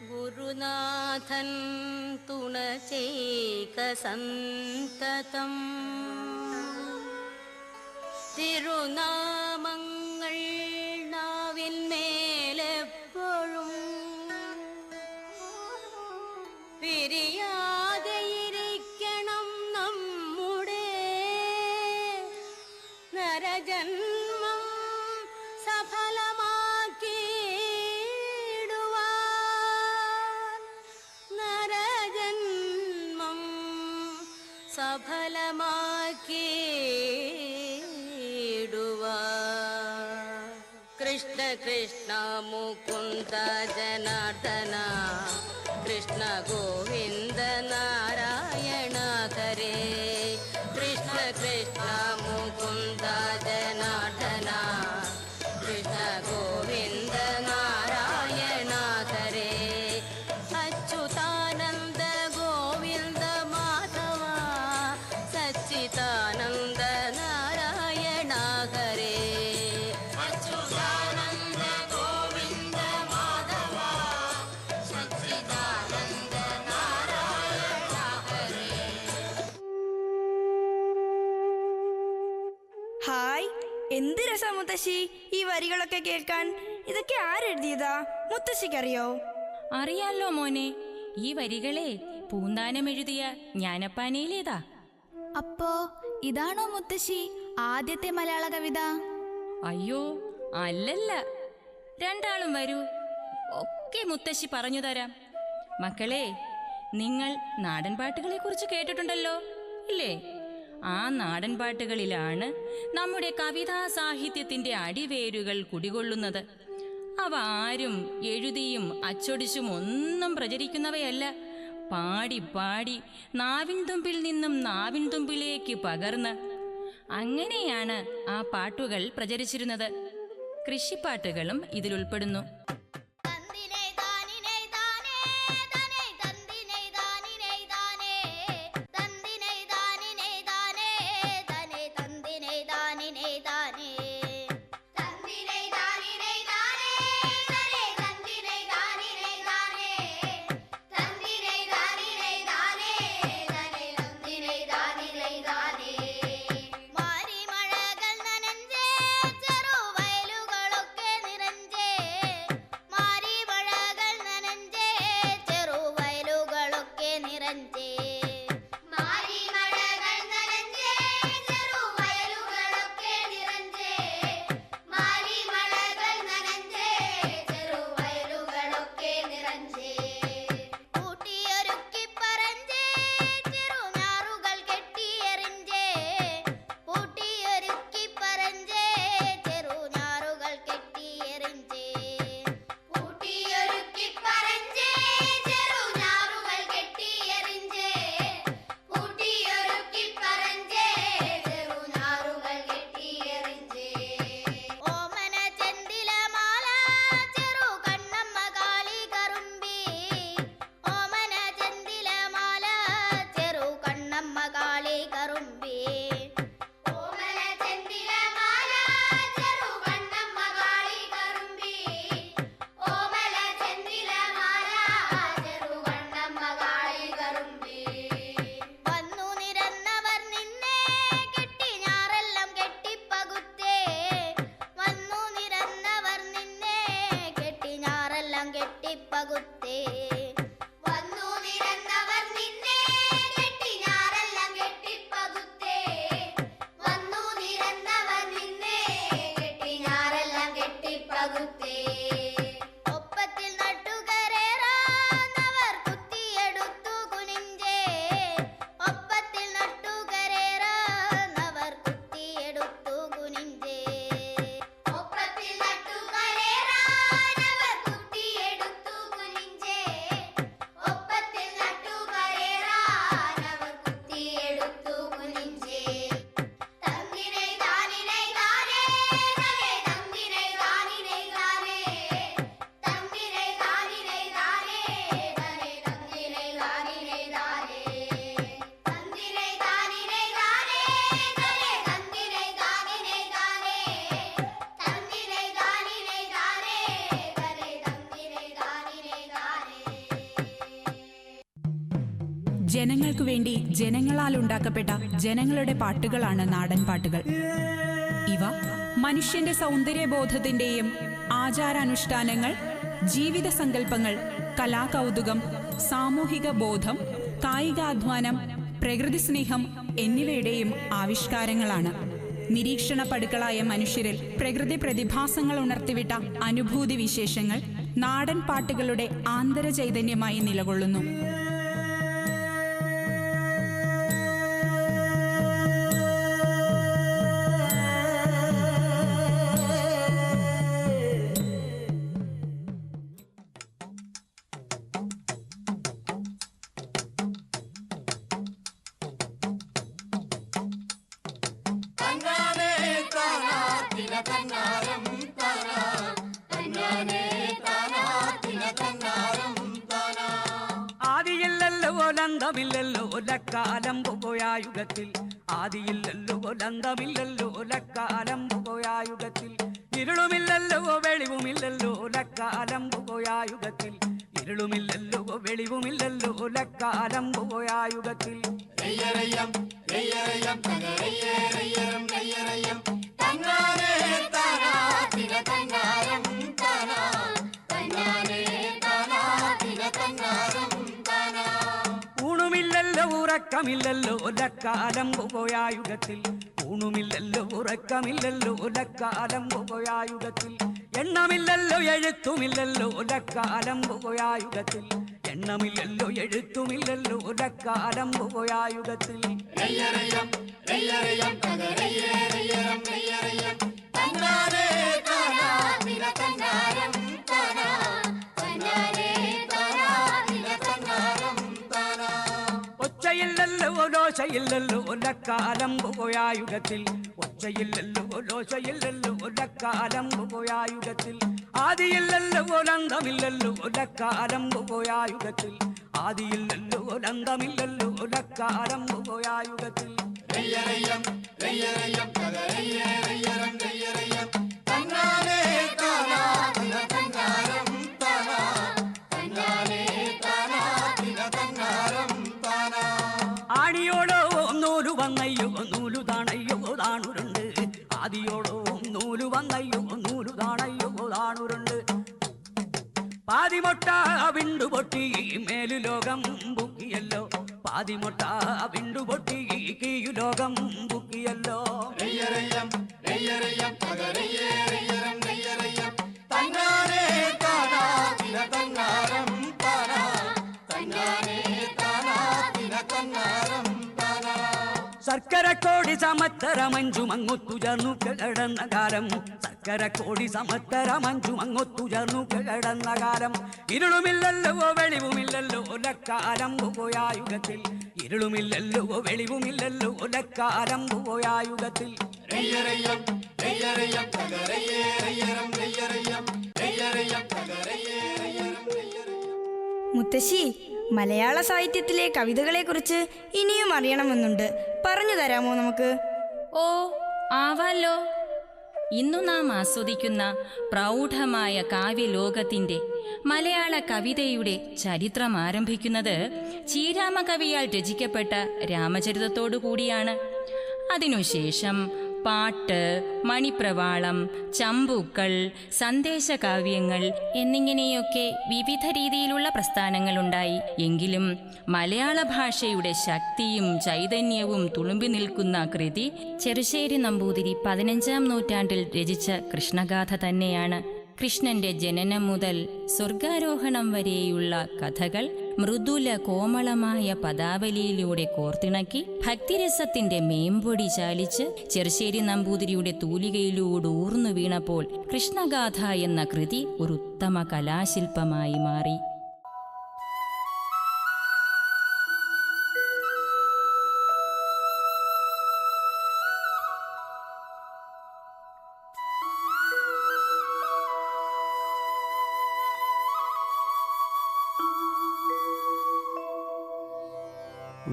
ഗുരുനാഥൻ തുണ ചെയ്ക സന്തതം, തിരുനാമങ്ങൾ നാവിന്മേലെപ്പോഴും പിരിയാതെയിരിക്കണം നമ്മുടെ നരജന്മം സഫലമാക്കിയിടുവാൻ. കൃഷ്ണ കൃഷ്ണ മുകുന്ദ ജനാർദ്ദന, കൃഷ്ണ ഗോവിന്ദ നാരായണ ഹരേ. കൃഷ്ണ കൃഷ്ണ മുകുന്ദ ജനാർദ്ദന, കൃഷ്ണ ഗോവിന്ദ നാരായണ ഹരേ. അച്യുതാനന്ദ ഗോവിന്ദ മാധവ, സച്ചിദാനന്ദ നാരായണ ഹരേ. അച്യുതാനന്ദ ഗോവിന്ദ മാധവ, സച്ചിദാനന്ദ നാരായണ ഹരേ. ഹായ്, എന്ത് രസാ മുത്തശ്ശി ഈ വരികളൊക്കെ കേൾക്കാൻ. ഇതൊക്കെ ആരെഴുതിയതാ? മുത്തശ്ശിക്കറിയോ? അറിയാലോ മോനെ, ഈ വരികളെ പൂന്താനം എഴുതിയ ജ്ഞാനപ്പാനയിലേതാ. അപ്പോ ഇതാണോ മുത്തശ്ശി ആദ്യത്തെ മലയാള കവിത? അയ്യോ അല്ലല്ല, രണ്ടാളും വരൂ, ഒക്കെ മുത്തശ്ശി പറഞ്ഞു തരാം. മക്കളെ, നിങ്ങൾ നാടൻ പാട്ടുകളെ കുറിച്ച് കേട്ടിട്ടുണ്ടല്ലോ ഇല്ലേ? ആ നാടൻ പാട്ടുകളിലാണ് നമ്മുടെ കവിതാ സാഹിത്യത്തിന്റെ അടിവേരുകൾ കുടികൊള്ളുന്നത്. അവ ആരും എഴുതിയും അച്ചടിച്ചും ഒന്നും പ്രചരിക്കുന്നവയല്ല. പാടി പാടി നാവിൻ തുമ്പിൽ നിന്നും നാവിൻ തുമ്പിലേക്ക് പകർന്ന് അങ്ങനെയാണ് ആ പാട്ടുകൾ പ്രചരിച്ചിരുന്നത്. കൃഷിപ്പാട്ടുകളും ഇതിലുൾപ്പെടുന്നു. ജനങ്ങൾക്കു വേണ്ടി ജനങ്ങളാൽ ഉണ്ടാക്കപ്പെട്ട ജനങ്ങളുടെ പാട്ടുകളാണ് നാടൻ പാട്ടുകൾ. ഇവ മനുഷ്യന്റെ സൗന്ദര്യബോധത്തിന്റെയും ആചാരാനുഷ്ഠാനങ്ങൾ, ജീവിത സങ്കല്പങ്ങൾ, കലാകൗതുകം, സാമൂഹിക ബോധം, കായികാധ്വാനം, പ്രകൃതി സ്നേഹം എന്നിവയുടെയും ആവിഷ്കാരങ്ങളാണ്. നിരീക്ഷണ പടുക്കളായ മനുഷ്യരിൽ പ്രകൃതി പ്രതിഭാസങ്ങൾ ഉണർത്തിവിട്ട അനുഭൂതി വിശേഷങ്ങൾ നാടൻ പാട്ടുകളുടെ ആന്തര ചൈതന്യമായി നിലകൊള്ളുന്നു. ലന്തമില്ലല്ലോ ലക്കാലം പോയായുഗത്തിൽ, ആദിയില്ലല്ലോ ലന്തമില്ലല്ലോ ലക്കാലം പോയായുഗത്തിൽ, ഇരുളുമില്ലല്ലോ വെളിവുമില്ലല്ലോ ലക്കാലം പോയായുഗത്തിൽ, ഇരുളുമില്ലല്ലോ വെളിവുമില്ലല്ലോ ലക്കാലം പോയായുഗത്തിൽ. ഊണുമില്ലല്ലോ ഉറക്കമില്ലല്ലോ ലക്കാലം പോയായുഗത്തിൽ, ഊണുമില്ലല്ലോ ഉറക്കമില്ലല്ലോ ലക്കാലം പോയായുഗത്തിൽ, എണ്ണമില്ലല്ലോ എഴുത്തുമില്ലല്ലോ ലക്കാലം പോയായുഗത്തിൽ, എണ്ണമില്ലല്ലോ എഴുത്തുമില്ലല്ലോ ലക്കാലം പോയായുഗത്തിൽ. ഒച്ചയില്ലല്ലോ ലോശയില്ലല്ലോ ലക്കാലം പോയായുഗത്തിൽ, ഒച്ചയില്ലല്ലോ ലോശയില്ലല്ലോ ലക്കാലം പോയായുഗത്തിൽ, ആദിയില്ലല്ലോ ലന്തമില്ലല്ലോ ലക്കാലം പോയായുഗത്തിൽ, ആദിയില്ലല്ലോ ലന്തമില്ലല്ലോ ലക്കാലം പോയായുഗത്തിൽ. ആടിയോടോ നൂലു വന്നയ്യോ നൂലു താണയ്യോ താണുരുണ്ട്, ആദിയോടോ നൂലു വന്നയ്യോ നൂലു താണയ്യോ താണുരുണ്ട്, പാതിമൊട്ട വിണ്ടുപൊട്ടി മേലു ലോകം ബുക്കിയല്ലോ, പാതിമൊട്ട വിണ്ടുപൊട്ടി കീയു ലോകം ബുക്കിയല്ലോ. ശർക്കരക്കോടി സമത്തരമഞ്ചു മങ്ങൊത്തു ചേർന്നു കിടന്ന കാലം, ശർക്കരക്കോടി സമത്തരമഞ്ചു മങ്ങൊത്തു ചേർന്നു കിടന്ന കാലം, ഇരുളുമില്ലല്ലോ വെളിവുമില്ലല്ലോ ലക്കാലം പോയായുഗത്തിൽ, ഇരുളുമില്ലല്ലോ വെളിവുമില്ലല്ലോ ലക്കാലം പോയായുഗത്തിൽ. മുത്തശ്ശി, മലയാള സാഹിത്യത്തിലെ കവിതകളെക്കുറിച്ച് ഇനിയും അറിയണമെന്നുണ്ട്. പറഞ്ഞു തരാമോ നമുക്ക്? ഓ, ആവാലോ. ഇന്നു നാം ആസ്വദിക്കുന്ന പ്രൗഢമായ കാവ്യലോകത്തിൻ്റെ മലയാള കവിതയുടെ ചരിത്രം ആരംഭിക്കുന്നത് ചീരാമ കവിയാൽ രചിക്കപ്പെട്ട രാമചരിതത്തോടു കൂടിയാണ്. അതിനുശേഷം പാട്ട്, മണിപ്രവാളം, ചമ്പൂക്കൾ, സന്ദേശകാവ്യങ്ങൾ എന്നിങ്ങനെയൊക്കെ വിവിധ രീതിയിലുള്ള പ്രസ്ഥാനങ്ങളുണ്ടായി. എങ്കിലും മലയാള ഭാഷയുടെ ശക്തിയും ചൈതന്യവും തുളുമ്പി നിൽക്കുന്ന കൃതി ചെറുശ്ശേരി നമ്പൂതിരി 15-ാം നൂറ്റാണ്ടിൽ രചിച്ച കൃഷ്ണഗാഥ തന്നെയാണ്. കൃഷ്ണന്റെ ജനനം മുതൽ സ്വർഗാരോഹണം വരെയുള്ള കഥകൾ മൃദുല കോമളമായ പദാവലിയിലൂടെ കോർത്തിണക്കി ഭക്തിരസത്തിന്റെ മേമ്പൊടി ചാലിച്ച് ചെറുശ്ശേരി നമ്പൂതിരിയുടെ തൂലികയിലൂടെ ഊർന്നു വീണപ്പോൾ കൃഷ്ണഗാഥ എന്ന കൃതി ഒരു ഉത്തമ കലാശില്പമായി മാറി.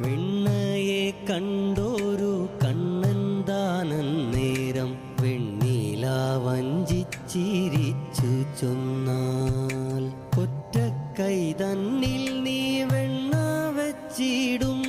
വെണ്ണയെ കണ്ടോരു കണ്ണന്താനന്നേരം വെണ്ണീല വഞ്ചിച്ചിരിച്ചു ചൊന്നാൽ, ഒറ്റക്കൈ തന്നിൽ നീ വെണ്ണ വെച്ചിടും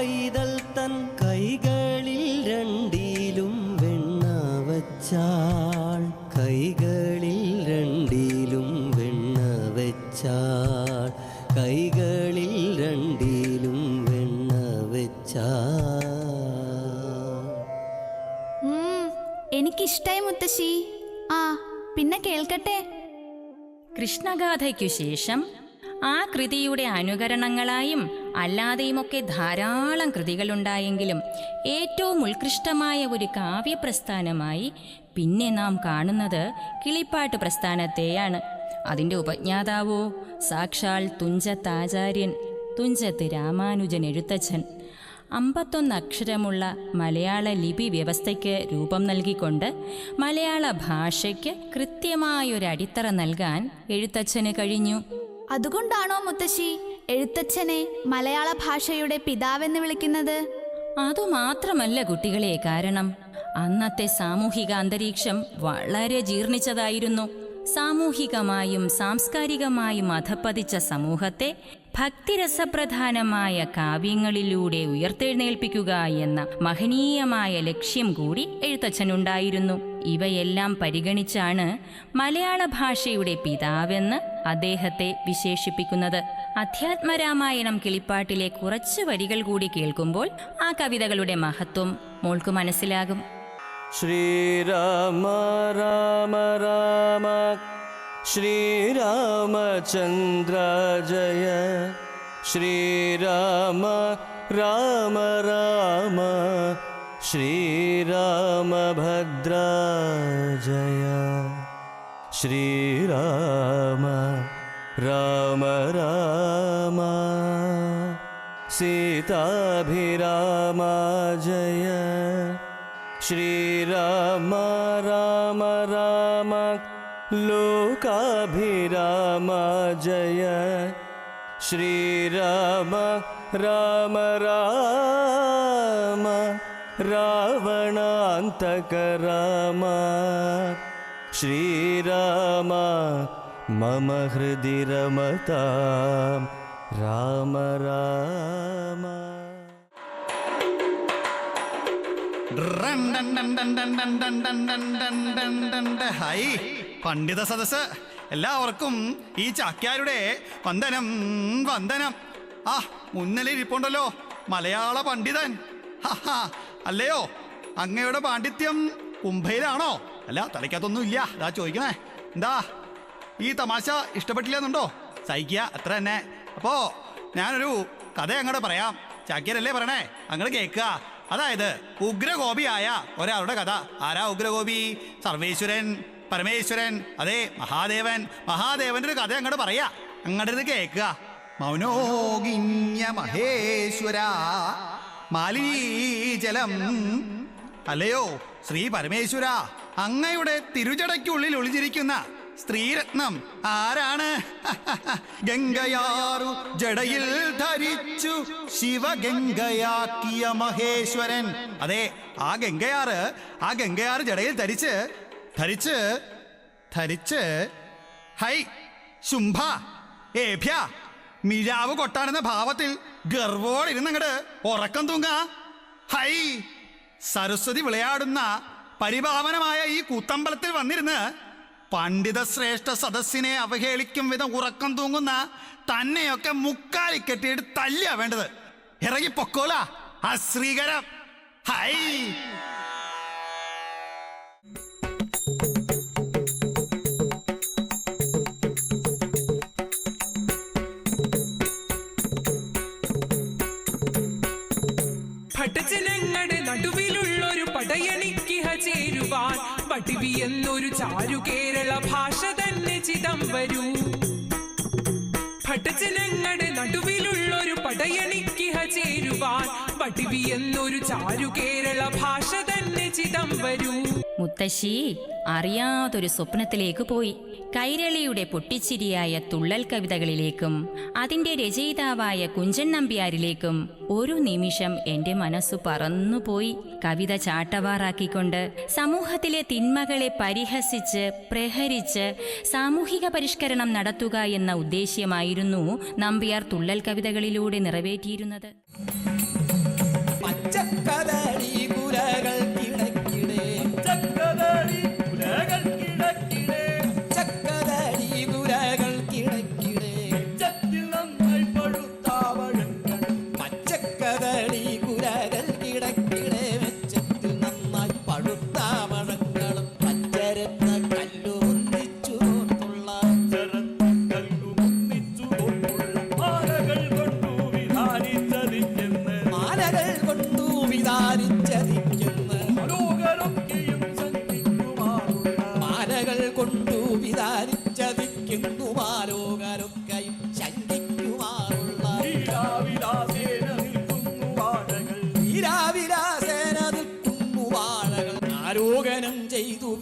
പൈതൽ തൻ കൈകളിൽ രണ്ടിലും വെണ്ണ വച്ചാൾ, കൈകളിൽ രണ്ടിലും വെണ്ണ വെച്ചാൾ, കൈകളിൽ രണ്ടിലും വെണ്ണ വെച്ചാൾ. എനിക്കിഷ്ടായി മുത്തശ്ശി. ആ പിന്നെ കേൾക്കട്ടെ. കൃഷ്ണഗാഥയ്ക്കു ശേഷം ആ കൃതിയുടെ അനുകരണങ്ങളായും അല്ലാതെയുമൊക്കെ ധാരാളം കൃതികളുണ്ടായെങ്കിലും ഏറ്റവും ഉത്കൃഷ്ടമായ ഒരു കാവ്യപ്രസ്ഥാനമായി പിന്നെ നാം കാണുന്നത് കിളിപ്പാട്ട് പ്രസ്ഥാനത്തെയാണ്. അതിൻ്റെ ഉപജ്ഞാതാവോ സാക്ഷാൽ തുഞ്ചത്താചാര്യൻ, തുഞ്ചത്ത് രാമാനുജൻ എഴുത്തച്ഛൻ. 51 അക്ഷരമുള്ള മലയാള ലിപി വ്യവസ്ഥയ്ക്ക് രൂപം നൽകിക്കൊണ്ട് മലയാള ഭാഷയ്ക്ക് കൃത്യമായൊരടിത്തറ നൽകാൻ എഴുത്തച്ഛന് കഴിഞ്ഞു. അതുകൊണ്ടാണോ മുത്തശ്ശി എഴുത്തച്ഛനെ മലയാള ഭാഷയുടെ പിതാവെന്ന് വിളിക്കുന്നത്? അതുമാത്രമല്ല കുട്ടികളെ, കാരണം അന്നത്തെ സാമൂഹിക അന്തരീക്ഷം വളരെ ജീർണിച്ചതായിരുന്നു. സാമൂഹികമായും സാംസ്കാരികമായും അധപ്പതിച്ച സമൂഹത്തെ ഭക്തിരസപ്രധാനമായ കാവ്യങ്ങളിലൂടെ ഉയർത്തെഴുന്നേൽപ്പിക്കുക എന്ന മഹനീയമായ ലക്ഷ്യം കൂടി എഴുത്തച്ഛനുണ്ടായിരുന്നു. ഇവയെല്ലാം പരിഗണിച്ചാണ് മലയാള ഭാഷയുടെ പിതാവെന്ന് അദ്ദേഹത്തെ വിശേഷിപ്പിക്കുന്നത്. അധ്യാത്മരാമായണം കിളിപ്പാട്ടിലെ കുറച്ച് വരികൾ കൂടി കേൾക്കുമ്പോൾ ആ കവിതകളുടെ മഹത്വം മോൾക്ക് മനസ്സിലാകും. ശ്രീരാമ രാമ രാമ ശ്രീരാമചന്ദ്ര ജയ, ശ്രീരാമ രാമ രാമ ശ്രീരാമഭദ്ര ജയ, ശ്രീരാമ രാമ രാമ സീതാഭിരാമ ജയ, ശ്രീരാമ രാമ രാമ ലോകാഭിരാമ ജയ, ശ്രീരാമ രാമ രാമ രാവണാന്തക രാമ, ശ്രീരാമ മമ ഹൃദി രമതാം രാമ രാമ. ഹായ് പണ്ഡിത സദസ്, എല്ലാവർക്കും ഈ ചാക്യാരുടെ വന്ദനം വന്ദനം. ആ മുന്നിൽ ഇരിപ്പുണ്ടല്ലോ മലയാള പണ്ഡിതൻ. അല്ലയോ, അങ്ങയുടെ പാണ്ഡിത്യം കുംഭയിലാണോ? അല്ല, തലയ്ക്കകത്തൊന്നും ഇല്ല. അതാ ചോദിക്കണേ. എന്താ ഈ തമാശ ഇഷ്ടപ്പെട്ടില്ലെന്നുണ്ടോ? സഹിക്കുക, അത്ര തന്നെ. അപ്പോ ഞാനൊരു കഥ അങ്ങോട്ട് പറയാം. ചാക്യാരല്ലേ പറയണേ, അങ്ങോട്ട് കേൾക്കുക. അതായത് ഉഗ്രകോപിയായ ഒരാളുടെ കഥ. ആരാ ഉഗ്രകോപി? സർവേശ്വരൻ, പരമേശ്വരൻ, അതെ മഹാദേവൻ. മഹാദേവന്റെ ഒരു കഥ അങ്ങോട്ട് പറയാ, അങ്ങോട്ട് കേൾക്കുക. മൗനോഗിഞ്ഞ മഹേശ്വര മാലിനീജലം. അല്ലയോ ശ്രീ പരമേശ്വര, അങ്ങയുടെ തിരുജടയ്ക്കുള്ളിൽ ഒളിഞ്ഞിരിക്കുന്ന സ്ത്രീരത്നം ആരാണ്? ഗംഗയാറു ജടയിൽ ധരിച്ചു ശിവഗംഗയാക്കിയ മഹേശ്വരൻ. അതെ, ആ ഗംഗയാറ് ജടയിൽ ധരിച്ച് ഹൈ ശുംഭ ഏഭ്യ മിഴാവ് കൊട്ടാനെന്ന ഭാവത്തിൽ ഗർവോടിരുന്നങ്ങട് ഉറക്കം തൂങ്ങ. ഹൈ സരസ്വതി വിളയാടുന്ന പരിപാവനമായ ഈ കൂത്തമ്പലത്തിൽ വന്നിരുന്ന് പണ്ഡിത ശ്രേഷ്ഠ സദസ്സിനെ അവഹേളിക്കും വിധം ഉറക്കം തൂങ്ങുന്ന തന്നെയൊക്കെ മുക്കാലി കെട്ടിയിട്ട് തല്ലിയാ വേണ്ടത്. ഇറങ്ങി പൊക്കോളാ അശ്രീകരം. ഹൈ ഭട്ടജനങ്ങളുടെ നടുവിലുള്ളൊരു പടയണിക്കിഹ ചേരുവാൻ പട്ടിവി എന്നൊരു ചാരു കേരള ഭാഷ തന്നെ ചിതം വരൂ. ഭട്ടജനങ്ങളുടെ നടുവിലുള്ളൊരു പടയണിക്കിഹ ചേരുവാൻ പട്ടിവി എന്നൊരു ചാരു കേരള ഭാഷ തന്നെ ചിതം വരൂ. മുത്തശ്ശി അറിയാതൊരു സ്വപ്നത്തിലേക്ക് പോയി. കൈരളിയുടെ പൊട്ടിച്ചിരിയായ തുള്ളൽ കവിതകളിലേക്കും അതിൻ്റെ രചയിതാവായ കുഞ്ചൻ നമ്പ്യാരിലേക്കും ഒരു നിമിഷം എൻ്റെ മനസ്സു പറന്നുപോയി. കവിത ചാട്ടവാറാക്കിക്കൊണ്ട് സമൂഹത്തിലെ തിന്മകളെ പരിഹസിച്ച് പ്രഹരിച്ച് സാമൂഹിക പരിഷ്കരണം നടത്തുക എന്ന ഉദ്ദേശ്യമായിരുന്നു നമ്പ്യാർ തുള്ളൽ കവിതകളിലൂടെ നിറവേറ്റിയിരുന്നത്.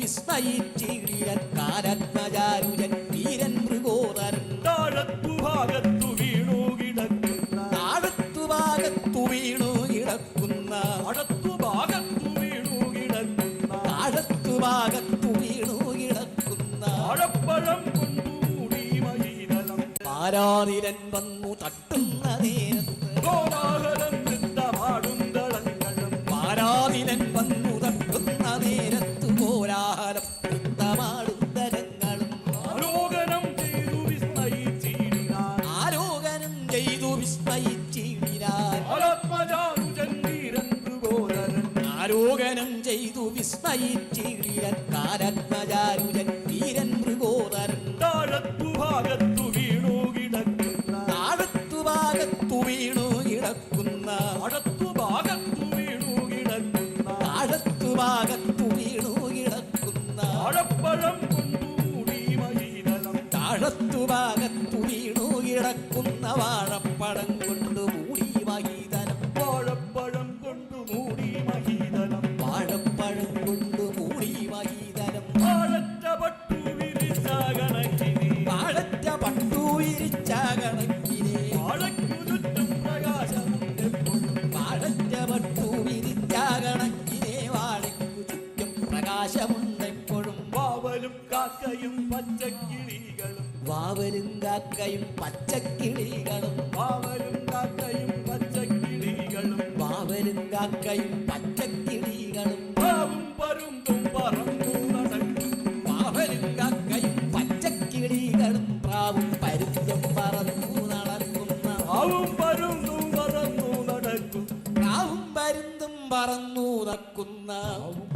വിസ്മയിച്ചിടിയൻ കാരത്മജാരുജൻ വീരൻ മൃഗോദരൻ താഴത്തുഭാഗത്തു വീണു കിടക്കുന്ന താഴത്തുഭാഗത്തു വീണു കിടക്കുന്ന താഴത്തുഭാഗത്തു വീണു കിടക്കുന്ന താഴത്തുഭാഗത്തു വീണു കിടക്കുന്ന വാഴപ്പഴം കൊണ്ടുകൂടി മഹീതലം ആരാധിരൻ വന്നു തട്ടുന്ന നേരത്ത് കോലാഹലം നൃത്തമാടും ദളങ്ങളും ആരാധിരൻ വന്നു തട്ടുന്ന നേരത്ത് കോലാഹലം നൃത്തമാടും തരങ്ങളും ആലോകനം ചെയ്തു വിസ്മയിച്ചിടിനാൻ ആരോഹണം ചെയ്തു വിസ്മയിച്ചിടിനാൻ ആത്മജാനുജൻ വീരൻ മൃഗോദരൻ ആരോഹണം ചെയ്തു വിസ്മയിച്ചിടിയൻ കാരത്മജാരുജൻ വീരൻ മൃഗോദരൻ താഴത്തുഭാഗത്തു വീണു കിടക്കുന്ന താഴത്തുഭാഗത്തു വീണു കിടക്കുന്ന താഴത്തുഭാഗത്തു വീണു കിടക്കുന്ന താഴത്തുഭാഗത്തു വീണു കിടക്കുന്ന വാഴപ്പഴം കൊണ്ടുകൂടി മഹീതലം താഴത്തുഭാഗത്തു വീണു കിടക്കുന്ന വാഴപ്പഴം കൊണ്ട് മൂടി മഹീതലം വാഴപ്പഴം കൊണ്ടു മൂടി മഹീതലം വാഴപ്പഴം കൊണ്ട് മൂടി മഹീതലം വാഴറ്റ പട്ടു വിരിച്ച കണക്കിനെ വാഴറ്റ പട്ടു വിരിച്ച കണക്കിനെ വാഴയ്ക്കു ചുറ്റും പ്രകാശമുണ്ടെപ്പോഴും വാഴറ്റ പട്ടു വിരിച്ച കണക്കിനെ വാഴയ്ക്കു ചുറ്റും പ്രകാശമുണ്ടെപ്പോഴും വാവലും കാക്കയും പച്ചക്കിളികളും വാവലും കാക്കയും പച്ചക്കിളികളും വാവലും കാക്കയും പച്ചക്കിളികളും വാവലും കാക്കയും പച്ചക്കിളികളും പാവും പരുന്തും പറന്നു നടക്കും വാവലും കാക്കയും പച്ചക്കിളികളും പ്രാവും പരുന്തും പറന്നു നടക്കുന്ന പാവും പരുന്തും പറന്നു നടക്കും പ്രാവും പരുന്തും പറന്നു നടക്കുന്ന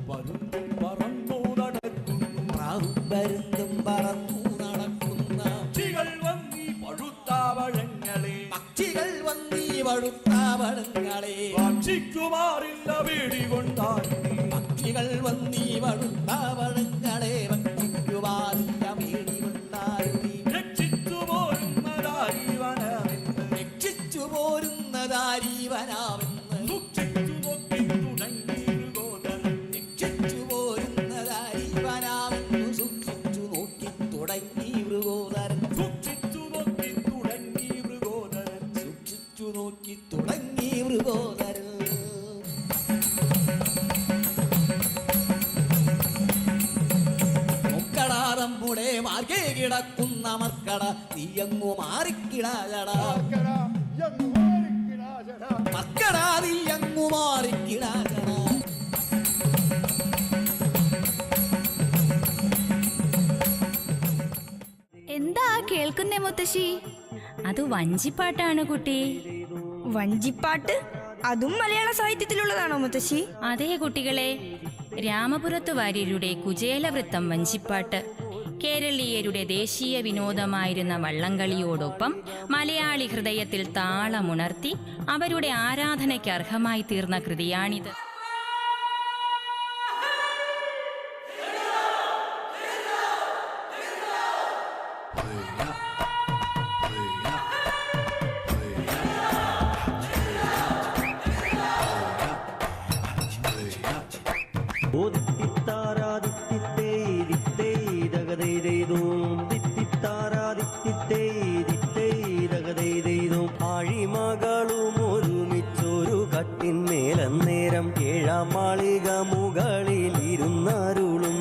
പരുന്തും പറന്നു നടക്കും പ്രാവും പരുന്തും പറന്നു നടക്കുന്ന പക്ഷികൾ വന്നി പഴുത്ത പഴങ്ങളെ പക്ഷികൾ വന്നീ വഴുത്ത പഴങ്ങളെ ഭക്ഷിക്കുമാറില്ല പേടി കൊണ്ടാൽ പക്ഷികൾ വന്നീ വഴുത്ത പഴങ്ങളെ ഭക്ഷിക്കുവാറില്ല മേടികൊണ്ടാരുടി രക്ഷിച്ചു പോരുന്നതാരിവനെന്ന് രക്ഷിച്ചു പോരുന്നതാരീവനാവെന്ന് സൂക്ഷിച്ചു നോക്കി തുടങ്ങി മൃഗോദരൻ രക്ഷിച്ചു പോരുന്നതാരീവനാവെന്നു സൂക്ഷിച്ചു നോക്കി തുടങ്ങി മൃഗോദരൻ സൂക്ഷിച്ചു നോക്കി തുടങ്ങി മൃഗോദരൻ സൂക്ഷിച്ചു നോക്കി തുടങ്ങി മൃഗോദരൻ മുക്കടാറമ്പുടെ മാർഗേ കിടക്കുന്ന മർക്കട തീയങ്ങു മാറിക്കിടാജട മർക്കട തീയങ്ങു മാറിക്കിടാജട എന്താ കേൾക്കുന്നേ മുത്തശ്ശി? അത് വഞ്ചിപ്പാട്ടാണ് കുട്ടി. വഞ്ചിപ്പാട്ട് അതും മലയാള സാഹിത്യത്തിലുള്ളതാണോ മുത്തശ്ശി? അതേ കുട്ടികളെ, രാമപുരത്തു വാര്യരുടെ കുചേലവൃത്തം വഞ്ചിപ്പാട്ട് കേരളീയരുടെ ദേശീയ വിനോദമായിരുന്ന വള്ളംകളിയോടൊപ്പം മലയാളി ഹൃദയത്തിൽ താളമുണർത്തി അവരുടെ ആരാധനയ്ക്ക് അർഹമായി തീർന്ന കൃതിയാണിത്. ആഴിമകളും ഒരുമിച്ചൊരു കട്ടിന്മേലന്നേരം ഏഴാം മാളിക മുകളിൽ ഇരുന്നരുളും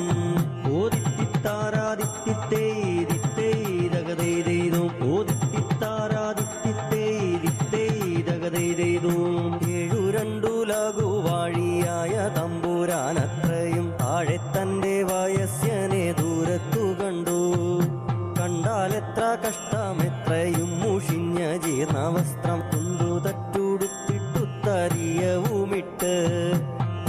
ഏഴു രണ്ടു ലഘുവാഴിയായ തമ്പുരാനത്രയും താഴെ തന്റെ വയസ്യനെ ദൂരത്തു കണ്ടു. കണ്ടാലെത്ര കഷ്ടമെത്രയും മുഷിഞ്ഞ ജീർണവസ്ത്രം കൊണ്ടു തറ്റുടുത്തിട്ടു തരിയവുമിട്ട്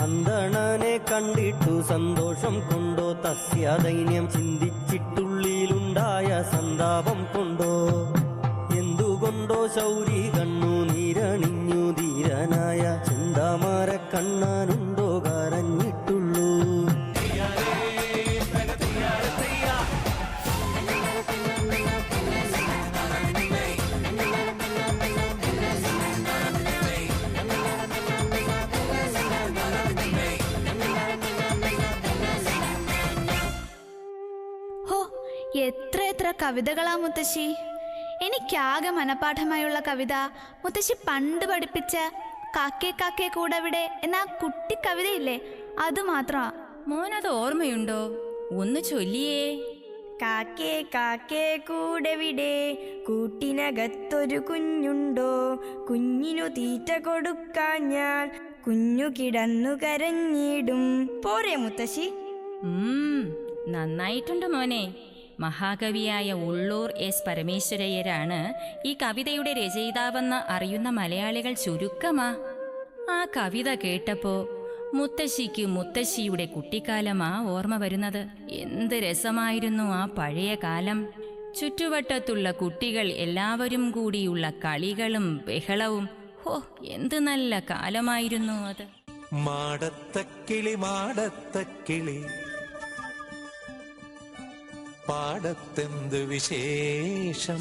അന്തണനെ കണ്ടിട്ടു സന്തോഷം കൊണ്ടോ തസ്യ ദൈന്യം ചിന്തിച്ചിട്ടുള്ളിലുണ്ടായ സന്താപം കൊണ്ടോ എന്തുകൊണ്ടോ ശൗരി കണ്ണു നീരണിഞ്ഞു ധീരനായ ചിന്താമാര കണ്ണാനുണ്ടോ കരഞ്ഞിട്ടുള്ളൂ. എത്ര കവിതകളാ മുത്തശ്ശി. എനിക്കാകെ മനപാഠമായുള്ള കവിത മുത്തശ്ശി പണ്ട് പഠിപ്പിച്ച കാക്കേ കാക്കേ കൂടവിടെ എന്ന കുട്ടി കവിതയില്ലേ, അത് മാത്രമാ. മോനത് ഓർമ്മയുണ്ടോ? ഒന്ന് ചൊല്ലിയേ. കാക്കേ കാക്കേ കൂടെവിടെ, കൂട്ടിനകത്തൊരു കുഞ്ഞുണ്ടോ, കുഞ്ഞിനു തീറ്റ കൊടുക്കാൻ ഞാൻ കുഞ്ഞു കിടന്നു കരഞ്ഞിടും. പോരെ മുത്തശ്ശി? നന്നായിട്ടുണ്ട് മോനെ. മഹാകവിയായ ഉള്ളൂർ എസ് പരമേശ്വരയ്യരാണ് ഈ കവിതയുടെ രചയിതാവെന്ന് അറിയുന്ന മലയാളികൾ ചുരുക്കമാ. ആ കവിത കേട്ടപ്പോ മുത്തശ്ശിക്ക് മുത്തശ്ശിയുടെ കുട്ടിക്കാലമാ ഓർമ്മ വരുന്നത്. എന്ത് രസമായിരുന്നു ആ പഴയ കാലം. ചുറ്റുവട്ടത്തുള്ള കുട്ടികൾ എല്ലാവരും കൂടിയുള്ള കളികളും ബഹളവും. ഹോ, എന്ത് നല്ല കാലമായിരുന്നു അത്. മാടത്തക്കിളി മാടത്തക്കിളി പാടത്തെന്ത് വിശേഷം,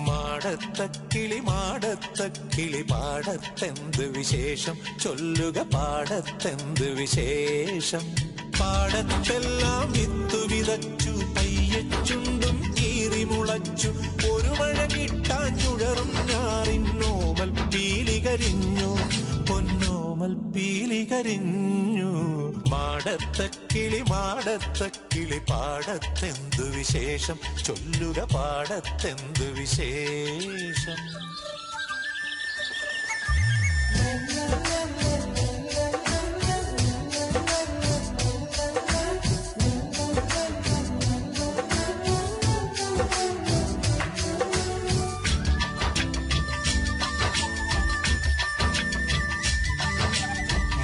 മാടത്തക്കിളി മാടത്തക്കിളി പാടത്തെന്ത് വിശേഷം, ചൊല്ലുക പാടത്തെന്ത് വിശേഷം. പാടത്തെല്ലാം വിത്തു വിതച്ചു, പയ്യച്ചുണ്ടും കീറിമുളച്ചു, ഒരു മഴ കിട്ടാൻ ചുഴറും ഞാറിന്നോമൽ പീലികരിഞ്ഞു, പൊന്നോമൽ പീലികരിഞ്ഞു. മാടത്തക്കിളി മാടത്തക്കിളി പാടത്തെന്തു വിശേഷം, ചൊല്ലുക പാടത്തെന്തു വിശേഷം.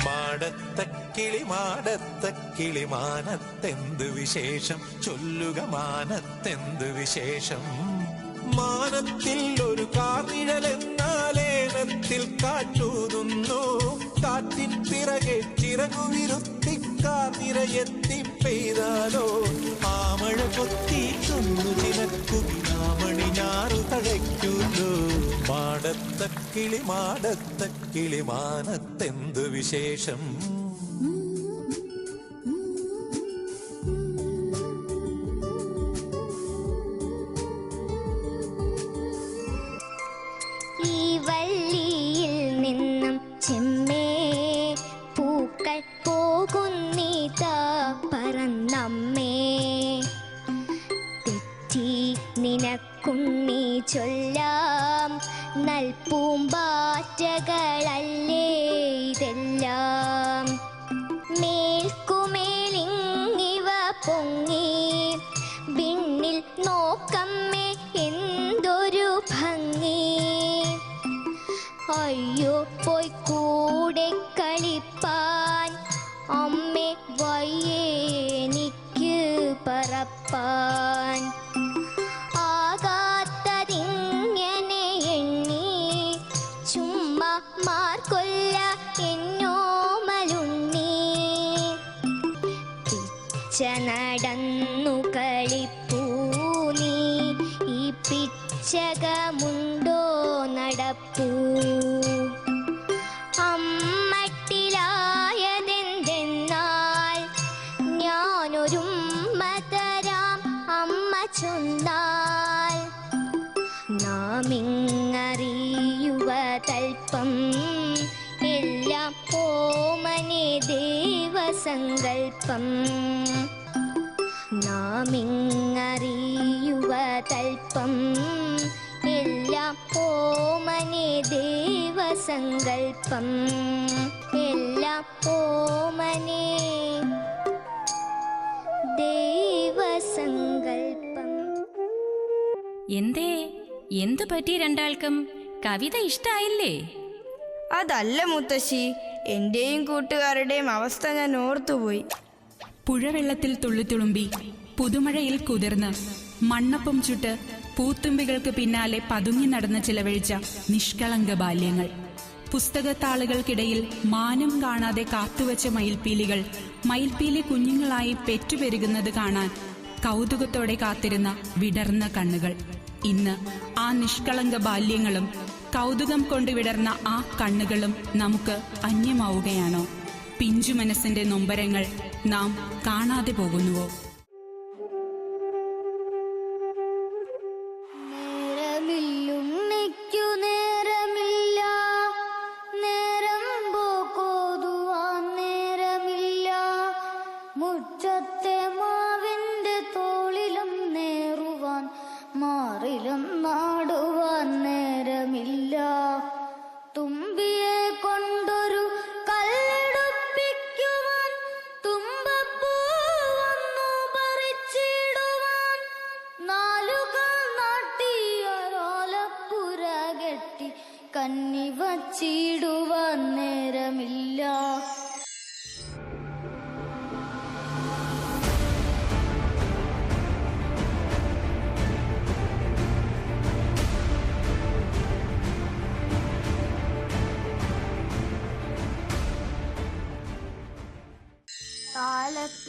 മാടത്തക്കിളി മാടത്തക്കിളി മാനത്തെന്ത് വിശേഷം, ചൊല്ലുക മാനത്തെന്ത് വിശേഷം. മാനത്തിൽ ഒരു കാർനിഴലെന്നാലേനത്തിൽ കാറ്റൂതുന്നു, കാറ്റിൻ പിറകെ ചിറകുവിരുത്തി കാർനിരയെത്തി പെയ്താലോ, ആ മഴ കൊത്തിയിട്ടൊന്നു ചിലക്കുമിനാമണി ഞാറു തഴയ്ക്കുന്നു. മാടത്തക്കിളി മാടത്തക്കിളി മാനത്തെന്ത് വിശേഷം. ഈ വള്ളിയിൽ നിന്നും ചെമ്മേ പൂക്കൾ പോകുന്നീതാ പറന്നമ്മേ, തെറ്റി നിനക്കുണ്ണി ചൊല്ലാം നൽപൂമ്പാറ്റകളല്ലേ ഇതെല്ലാം. മേൽക്കുമേലിങ്ങിവ പൊങ്ങി വിണ്ണിൽ നോക്കമ്മേ എന്തൊരു ഭംഗി. അയ്യോ പോയി കൂടെ കളിപ്പാൻ അമ്മേ വയ്യേനിക്ക് പറപ്പാൻ. ആകാത്തതിങ്ങനെ എണ്ണി ചുമ്മാ മാർക്കൊല്ല എന്നോമലുണ്ണി. പിച്ച നടന്നു കളിപ്പൂ നീ, ഈ പിച്ചകമുണ്ടോ നടപ്പൂ. അമ്മട്ടിലായതെന്തെന്നാൽ ഞാനൊരുമ്മ തരാം അമ്മ ചൊന്നാൽ. നാമിങ്ങറിയുവതൽപ്പം എല്ലാം ഓമനെ ദേവസങ്കൽപ്പം. നാമിങ്ങറിയുവതൽപ്പം എല്ലാം ഓമനെ ദേവസങ്കൽപ്പം, എല്ലാം ഓമനെ ദേവസങ്കൽപ്പം. എന്തേ, എന്തു പറ്റി രണ്ടാൾക്കും? കവിത ഇഷ്ടായില്ലേ? അതല്ല മുത്തശ്ശി, എന്റെയും കൂട്ടുകാരുടെയും അവസ്ഥ ഞാൻ ഓർത്തുപോയി. പുഴവെള്ളത്തിൽ തുള്ളിത്തുളുമ്പി പുതുമഴയിൽ കുതിർന്ന് മണ്ണപ്പം ചുട്ട് പൂത്തുമ്പികൾക്ക് പിന്നാലെ പതുങ്ങി നടന്ന് ചിലവഴിച്ച നിഷ്കളങ്ക ബാല്യങ്ങൾ. പുസ്തകത്താളുകൾക്കിടയിൽ മാനം കാണാതെ കാത്തുവച്ച മയിൽപ്പീലികൾ മയിൽപ്പീലി കുഞ്ഞുങ്ങളായി പെറ്റുപെരുകുന്നത് കാണാൻ കൗതുകത്തോടെ കാത്തിരുന്ന വിടർന്ന കണ്ണുകൾ. ഇന്ന് ആ നിഷ്കളങ്ക ബാല്യങ്ങളും കൗതുകം കൊണ്ട് വിടർന്ന ആ കണ്ണുകളും നമുക്ക് അന്യമാവുകയാണോ? പിഞ്ചു മനസ്സിന്റെ നൊമ്പരങ്ങൾ നാം കാണാതെ പോകുന്നുവോ? നേരമില്ലുണ്ണിക്കു നേരമില്ല, നേരം പോക്കോതുവാൻ നേരമില്ല, മുറ്റത്തെ മാവിന്റെ തോളിലും നേറുവാൻ മാറിലും നാടുവാൻ നേരമില്ല, തുമ്പിയെ കൊണ്ടൊരു കല്ലെടുപ്പിക്കുവാൻ തുമ്പപ്പൂ വന്നു പറിച്ചിടുവാൻ, നാലുകൾ നാട്ടിയൊരോലപ്പുര കെട്ടി കന്നി വച്ചിടുവാൻ നേരമില്ല.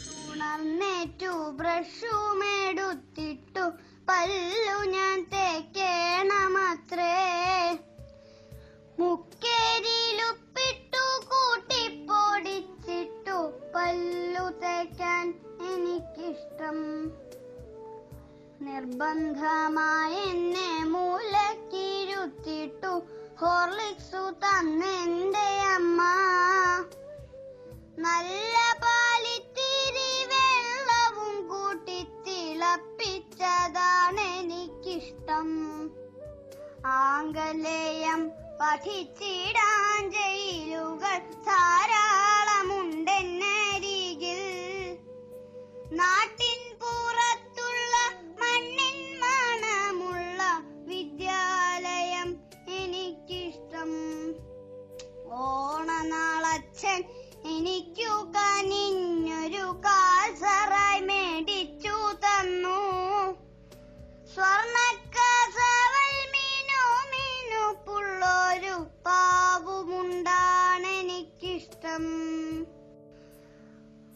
കാലത്തുണർന്നേറ്റു ബ്രഷുമെടുത്തിട്ടു പല്ലു ഞാൻ തേക്കേണമത്രേ, മുക്കേരിയിലുപ്പിട്ടു കൂട്ടിപ്പൊടിച്ചിട്ടു പല്ലു തേക്കാൻ എനിക്കിഷ്ടം. നിർബന്ധമായി എന്നെ മൂലക്കിരുത്തിട്ടു ഹോർലിക്സു തന്നെന്റെ അമ്മ, നല്ല പാലിത്തിരി വെള്ളവും കൂട്ടി തിളപ്പിച്ചതാണ് എനിക്കിഷ്ടം. ആംഗലേയം പഠിച്ചിടാൻ ജയിലുകൾ ധാരാളമുണ്ടെന്നരികിൽ, നാട്ടിൻ പുറത്തുള്ള മണ്ണിൻ മണമുള്ള വിദ്യാലയം എനിക്കിഷ്ടം. ഓണനാളച്ഛൻ എനിക്കു കനിഞ്ഞൊരു കാൽസറായി മേടിച്ചു തന്നു, സ്വർണ്ണക്കസവൽ മിനുമിനുപ്പുള്ളൊരു പാവുമുണ്ടാണ് എനിക്കിഷ്ടം.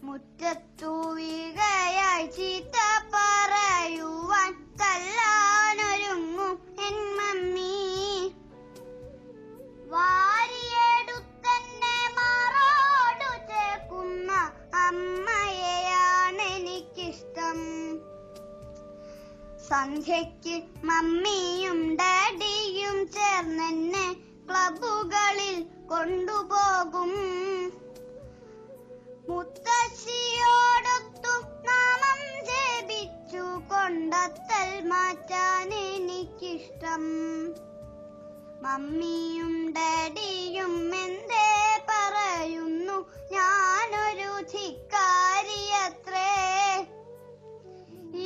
മുറ്റത്തു വീഴയായി ചീത്ത പറയുവാൻ തല്ലാനൊരുങ്ങും എൻ മമ്മി, വാരിയെടുത്തന്നെ മാറോടു ചേർക്കുന്ന അമ്മയെയാണ് എനിക്കിഷ്ടം. സന്ധ്യയ്ക്ക് മമ്മിയും ഡാഡിയും ചേർന്നെന്നെ ക്ലബുകളിൽ കൊണ്ടുപോകും, മുത്തശ്ശിയോടൊത്തു നാമം ജപിച്ചു കൊണ്ടത്തൽ മാറ്റാൻ എനിക്കിഷ്ടം. മമ്മിയും ഡാഡിയും എന്തേ പറയുന്നു, ഞാനൊരു ധിക്കാരിയത്രേ.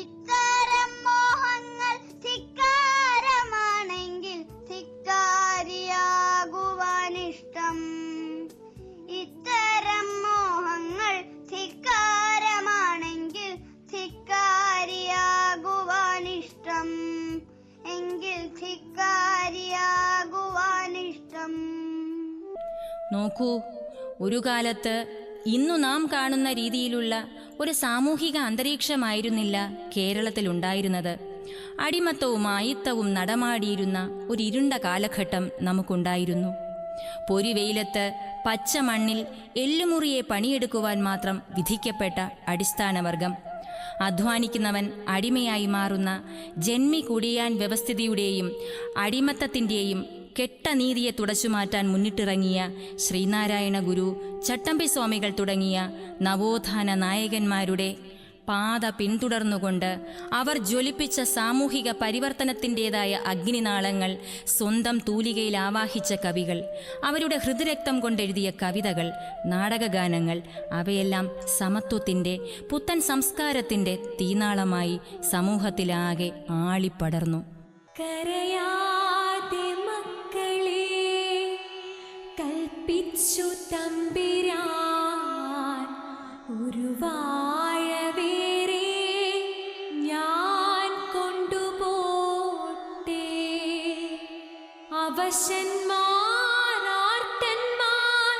ഇത്തരം മോഹങ്ങൾ ധിക്കാരമാണെങ്കിൽ ധിക്കാരിയാകുവാനിഷ്ടം. ഇത്തരം മോഹങ്ങൾ ധിക്കാരമാണെങ്കിൽ ധിക്കാരിയാകുവാനിഷ്ടം, എങ്കിൽ ധിക്കാരിയാകുവാനിഷ്ടം. നോക്കൂ, ഒരു കാലത്ത് ഇന്നു നാം കാണുന്ന രീതിയിലുള്ള ഒരു സാമൂഹിക അന്തരീക്ഷമായിരുന്നില്ല കേരളത്തിലുണ്ടായിരുന്നത്. അടിമത്തവും ആയിത്തവും നടമാടിയിരുന്ന ഒരു ഇരുണ്ട കാലഘട്ടം നമുക്കുണ്ടായിരുന്നു. പൊരിവെയിലത്ത് പച്ച മണ്ണിൽ എല്ലുമുറിയെ പണിയെടുക്കുവാൻ മാത്രം വിധിക്കപ്പെട്ട അടിസ്ഥാനവർഗം, അധ്വാനിക്കുന്നവൻ അടിമയായി മാറുന്ന ജന്മി കുടിയാൻ വ്യവസ്ഥിതിയുടെയും അടിമത്തത്തിൻ്റെയും കെട്ടനീതിയെ തുടച്ചുമാറ്റാൻ മുന്നിട്ടിറങ്ങിയ ശ്രീനാരായണ ഗുരു, ചട്ടമ്പി സ്വാമികൾ തുടങ്ങിയ നവോത്ഥാന നായകന്മാരുടെ പാത പിന്തുടർന്നുകൊണ്ട് അവർ ജ്വലിപ്പിച്ച സാമൂഹിക പരിവർത്തനത്തിൻ്റെതായ അഗ്നിനാളങ്ങൾ സ്വന്തം തൂലികയിൽ ആവാഹിച്ച കവികൾ, അവരുടെ ഹൃദയരക്തം കൊണ്ടെഴുതിയ കവിതകൾ, നാടകഗാനങ്ങൾ, അവയെല്ലാം സമത്വത്തിൻ്റെ, പുത്തൻ സംസ്കാരത്തിൻ്റെ തീനാളമായി സമൂഹത്തിലാകെ ആളിപ്പടർന്നു. കരയാതെ മക്കളെ കൽപ്പിച്ചു തമ്പിരാൻ, ഒരു വാഴ വേറെ ഞാൻ കൊണ്ടുപോട്ടെ. അവശന്മാർ, ആർത്തന്മാർ,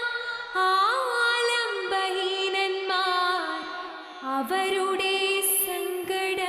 ആലംബഹീനന്മാർ, അവരുടെ സങ്കട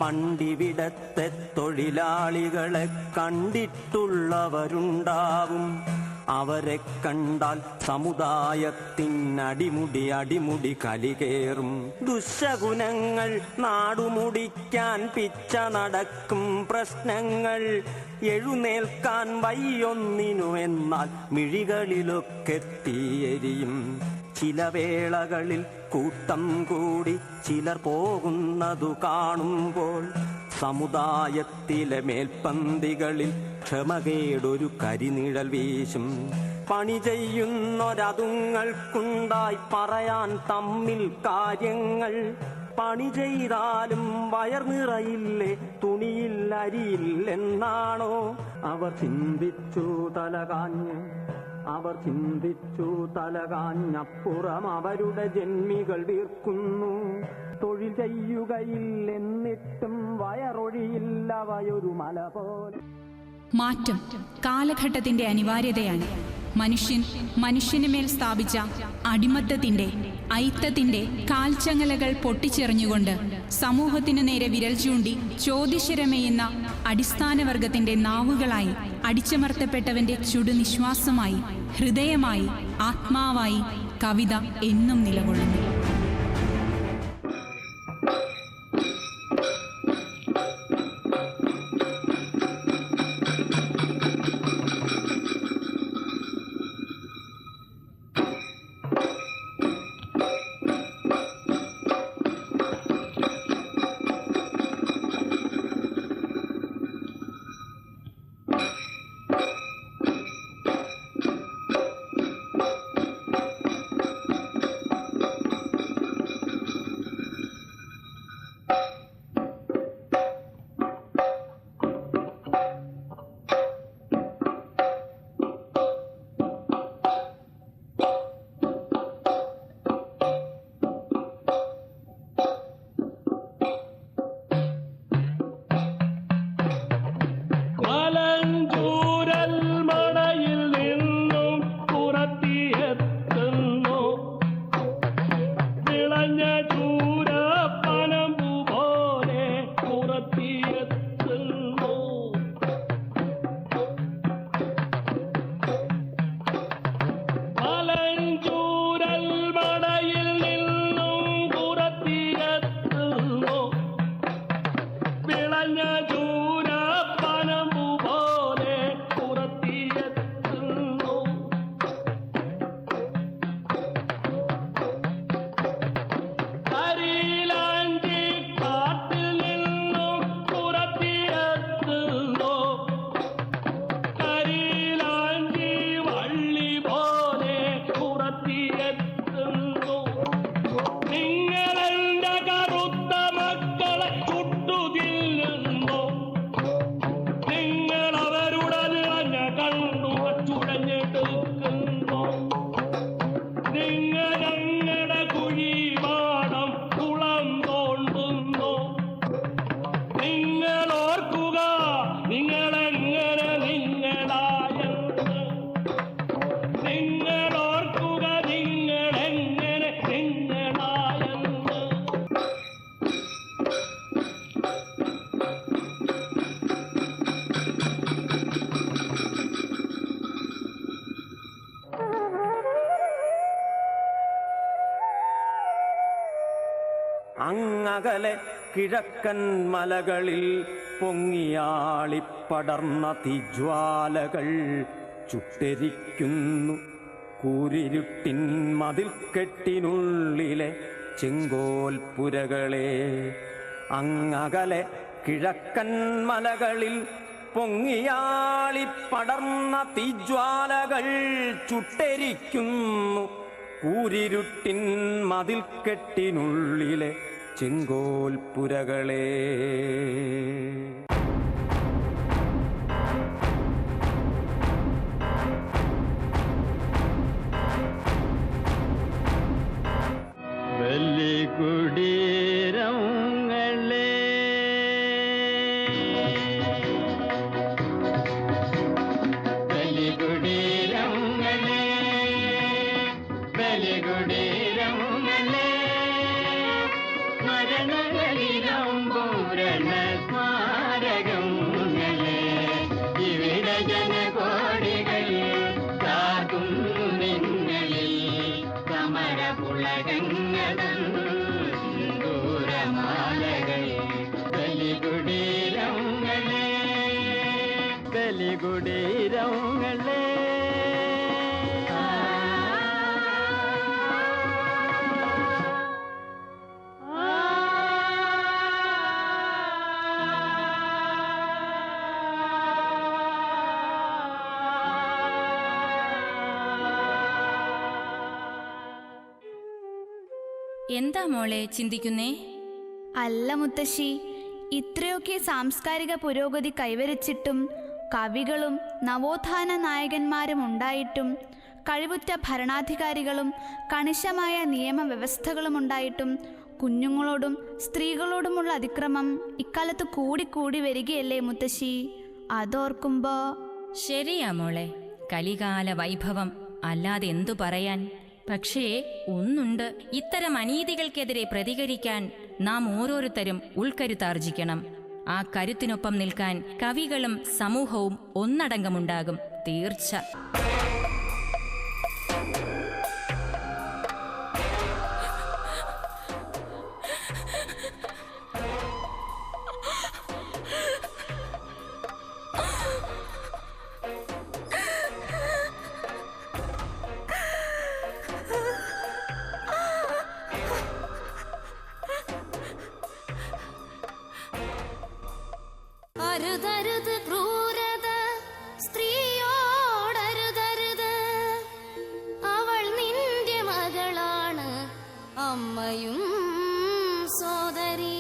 പണ്ടിവിടത്തെ തൊഴിലാളികളെ കണ്ടിട്ടുള്ളവരുണ്ടാവും. അവരെ കണ്ടാൽ സമുദായത്തിനടിമുടി കലികേറും. ദുശകുനങ്ങൾ നാടുമുടിക്കാൻ പിച്ച നടക്കും. പ്രശ്നങ്ങൾ എഴുന്നേൽക്കാൻ വയ്യൊന്നിനു എന്നാൽ മിഴികളിലൊക്കെ തീയെരിയും. ചില വേളകളിൽ കൂട്ടം കൂടി ചിലർ പോകുന്നതു കാണുമ്പോൾ സമുദായത്തിലെ മേൽപ്പന്തികളിൽ ക്ഷമകേടൊരു കരിനിഴൽ വീശും. പണി ചെയ്യുന്നൊരതുങ്ങൾക്കുണ്ടായി പറയാൻ തമ്മിൽ കാര്യങ്ങൾ. പണി ചെയ്താലും വയർ നിറയില്ലേ, തുണിയിൽ അരിയില്ലെന്നാണോ അവർ ചിന്തിച്ചു തലകാഞ്ഞപ്പുറം അവരുടെ ജന്മികൾ വീർക്കുന്നു. തൊഴിൽ ചെയ്യുകയില്ലെന്നിട്ടും വയറൊഴിയില്ലവയൊരു മല പോലെ. മാറ്റം കാലഘട്ടത്തിന്റെ അനിവാര്യതയാണ്. മനുഷ്യന് മേൽ സ്ഥാപിച്ച അടിമത്തത്തിന്റെ ഐത്തത്തിന്റെ കാൽച്ചങ്ങലകൾ പൊട്ടിച്ചെറിഞ്ഞുകൊണ്ട് സമൂഹത്തിനു നേരെ വിരൽ ചൂണ്ടി ചോദ്യശരമെയ്യുന്ന അടിസ്ഥാനവർഗത്തിന്റെ നാവുകളായി അടിച്ചമർത്തപ്പെട്ടവന്റെ ചുടുനിശ്വാസമായി, ഹൃദയമായി, ആത്മാവായി കവിത എന്നും നിലകൊള്ളുന്നു. അങ്ങകലെ കിഴക്കൻ മലകളിൽ പൊങ്ങിയാളിപ്പടർന്ന തീജ്വാലകൾ ചുട്ടെരിക്കുന്നു. കൂരിരുട്ടിൻ മതിൽക്കെട്ടിനുള്ളിലെ ചെങ്കോൽപ്പുരകളെ. അങ്ങകലെ കിഴക്കൻ മലകളിൽ പൊങ്ങിയാളിപ്പടർന്ന തീജ്വാലകൾ ചുട്ടെരിക്കുന്നു. കൂരിരുട്ടിൻ മതിൽക്കെട്ടിനുള്ളിലെ ചെങ്കോൽപ്പുരകളെ. ബലികുടീരങ്ങളെ ബലികുടീരങ്ങളെ ബലികുടീരങ്ങളെ മരണങ്ങളിലും പൂരണ കനകങ്ങളൻ സിന്ദൂരമാലകൾ ബലികുടീരങ്ങളെ ബലികുടീരങ്ങളെ എന്താ മോളെ ചിന്തിക്കുന്നേ? അല്ല മുത്തശ്ശി, ഇത്രയൊക്കെ സാംസ്കാരിക പുരോഗതി കൈവരിച്ചിട്ടും കവികളും നവോത്ഥാന നായകന്മാരും ഉണ്ടായിട്ടും കഴിവുറ്റ ഭരണാധികാരികളും കണിശമായ നിയമവ്യവസ്ഥകളും ഉണ്ടായിട്ടും കുഞ്ഞുങ്ങളോടും സ്ത്രീകളോടുമുള്ള അതിക്രമം ഇക്കാലത്ത് കൂടിക്കൂടി വരികയല്ലേ മുത്തശ്ശി? അതോർക്കുമ്പോ ശരിയാ മോളെ, കലികാല വൈഭവം അല്ലാതെ എന്തു പറയാൻ. പക്ഷേ ഒന്നുണ്ട്, ഇത്തരം അനീതികൾക്കെതിരെ പ്രതികരിക്കാൻ നാം ഓരോരുത്തരും ഉൾക്കരുത്താർജിക്കണം. ആ കരുത്തിനൊപ്പം നിൽക്കാൻ കവികളും സമൂഹവും ഒന്നടങ്കമുണ്ടാകും, തീർച്ച. അരുതരുത് ക്രൂരത സ്ത്രീയോടരുതരുത്, അവൾ നിന്റെ മകളാണ്, അമ്മയും സോദരി.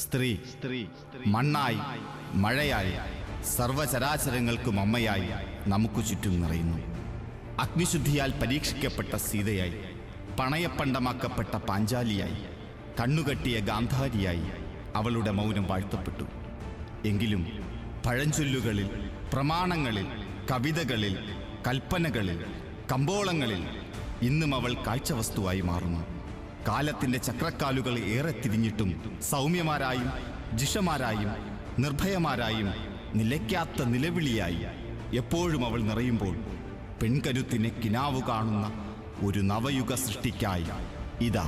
സ്ത്രീ മണ്ണായി മഴയായി സർവചരാചരങ്ങൾക്കും അമ്മയായി നമുക്ക് ചുറ്റും നിറയുന്നു. അഗ്നിശുദ്ധിയാൽ പരീക്ഷിക്കപ്പെട്ട സീതയായി, പണയപ്പണ്ടമാക്കപ്പെട്ട പാഞ്ചാലിയായി, കണ്ണുകെട്ടിയ ഗാന്ധാരിയായി അവളുടെ മൗനം വാഴ്ത്തപ്പെട്ടു. എങ്കിലും പഴഞ്ചൊല്ലുകളിൽ, പ്രമാണങ്ങളിൽ, കവിതകളിൽ, കൽപ്പനകളിൽ, കമ്പോളങ്ങളിൽ ഇന്നും അവൾ കാഴ്ചവസ്തുവായി മാറുന്നു. കാലത്തിൻ്റെ ചക്രക്കാലുകൾ ഏറെ തിരിഞ്ഞിട്ടും സൗമ്യമാരായും ജിഷമാരായും നിർഭയമാരായും നിലയ്ക്കാത്ത നിലവിളിയായി എപ്പോഴും അവൾ നിറയുമ്പോൾ പെൺകരുത്തിനെ കിനാവു കാണുന്ന ഒരു നവയുഗ സൃഷ്ടിക്കായി ഇതാ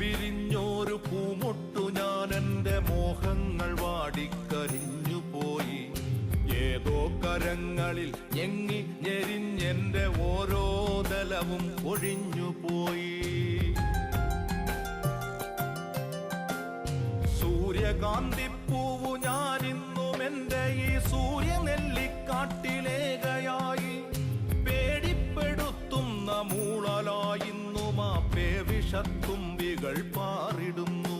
വിരിഞ്ഞോരു പൂമൊട്ടു ഞാൻ എൻ്റെ മോഹങ്ങൾ വാടിക്കരിഞ്ഞു പോയി. ഏതോ കരങ്ങളിൽ ഞെങ്ങി ഞെരിഞ്ഞെൻ്റെ ഓരോ ദലവും ഒഴിഞ്ഞു പോയി. സൂര്യകാന്തിപ്പൂവു ഞാനിന്നും എൻ്റെ ഈ സൂര്യനെല്ലിക്കാട്ടിലേകയായി പേടിപ്പെടുത്തുന്ന മൂളലായിന്നും ആ പേവിഷത്തുമ്പികൾ പാറിടുന്നു.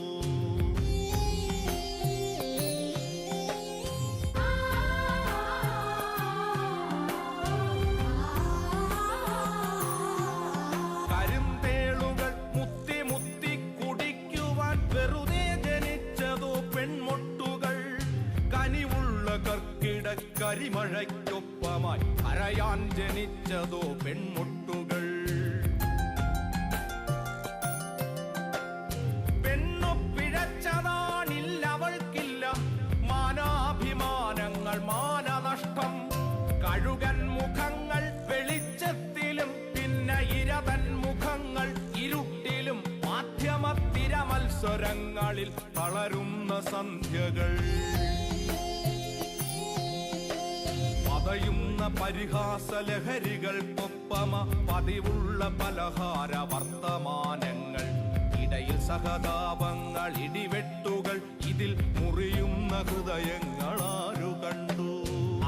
കരിന്തേളുകൾ മുത്തി മുത്തി കുടിക്കുവാൻ വെറുതെ ജനിച്ചതോ പെൺമൊട്ടുകൾ. കനിവുള്ള കർക്കിട കരിമഴയ്ക്കൊപ്പമായി അരയാൻ ജനിച്ചതോ പെൺമൊട്ടുകൾ. പെണ്ണൊപ്പിഴച്ചതാണില്ലവൾക്കില്ല മാനാഭിമാനങ്ങൾ, മാനനഷ്ടം. കഴുകൻ മുഖങ്ങൾ വെളിച്ചത്തിലും പിന്നെ ഇരതൻ മുഖങ്ങൾ ഇരുട്ടിലും. മാധ്യമത്തിര മത്സരങ്ങളിൽ തളരുന്ന സന്ധ്യകൾ. പതയുന്ന പരിഹാസലഹരികൾക്കൊപ്പമ പതിവുള്ള പലഹാര വർത്തമാനങ്ങൾ. ഇടയിൽ സഹതാപങ്ങൾ, ഇടിവെട്ടുകൾ, ഇതിൽ മുറിയുന്ന ഹൃദയങ്ങളാരു കണ്ടു.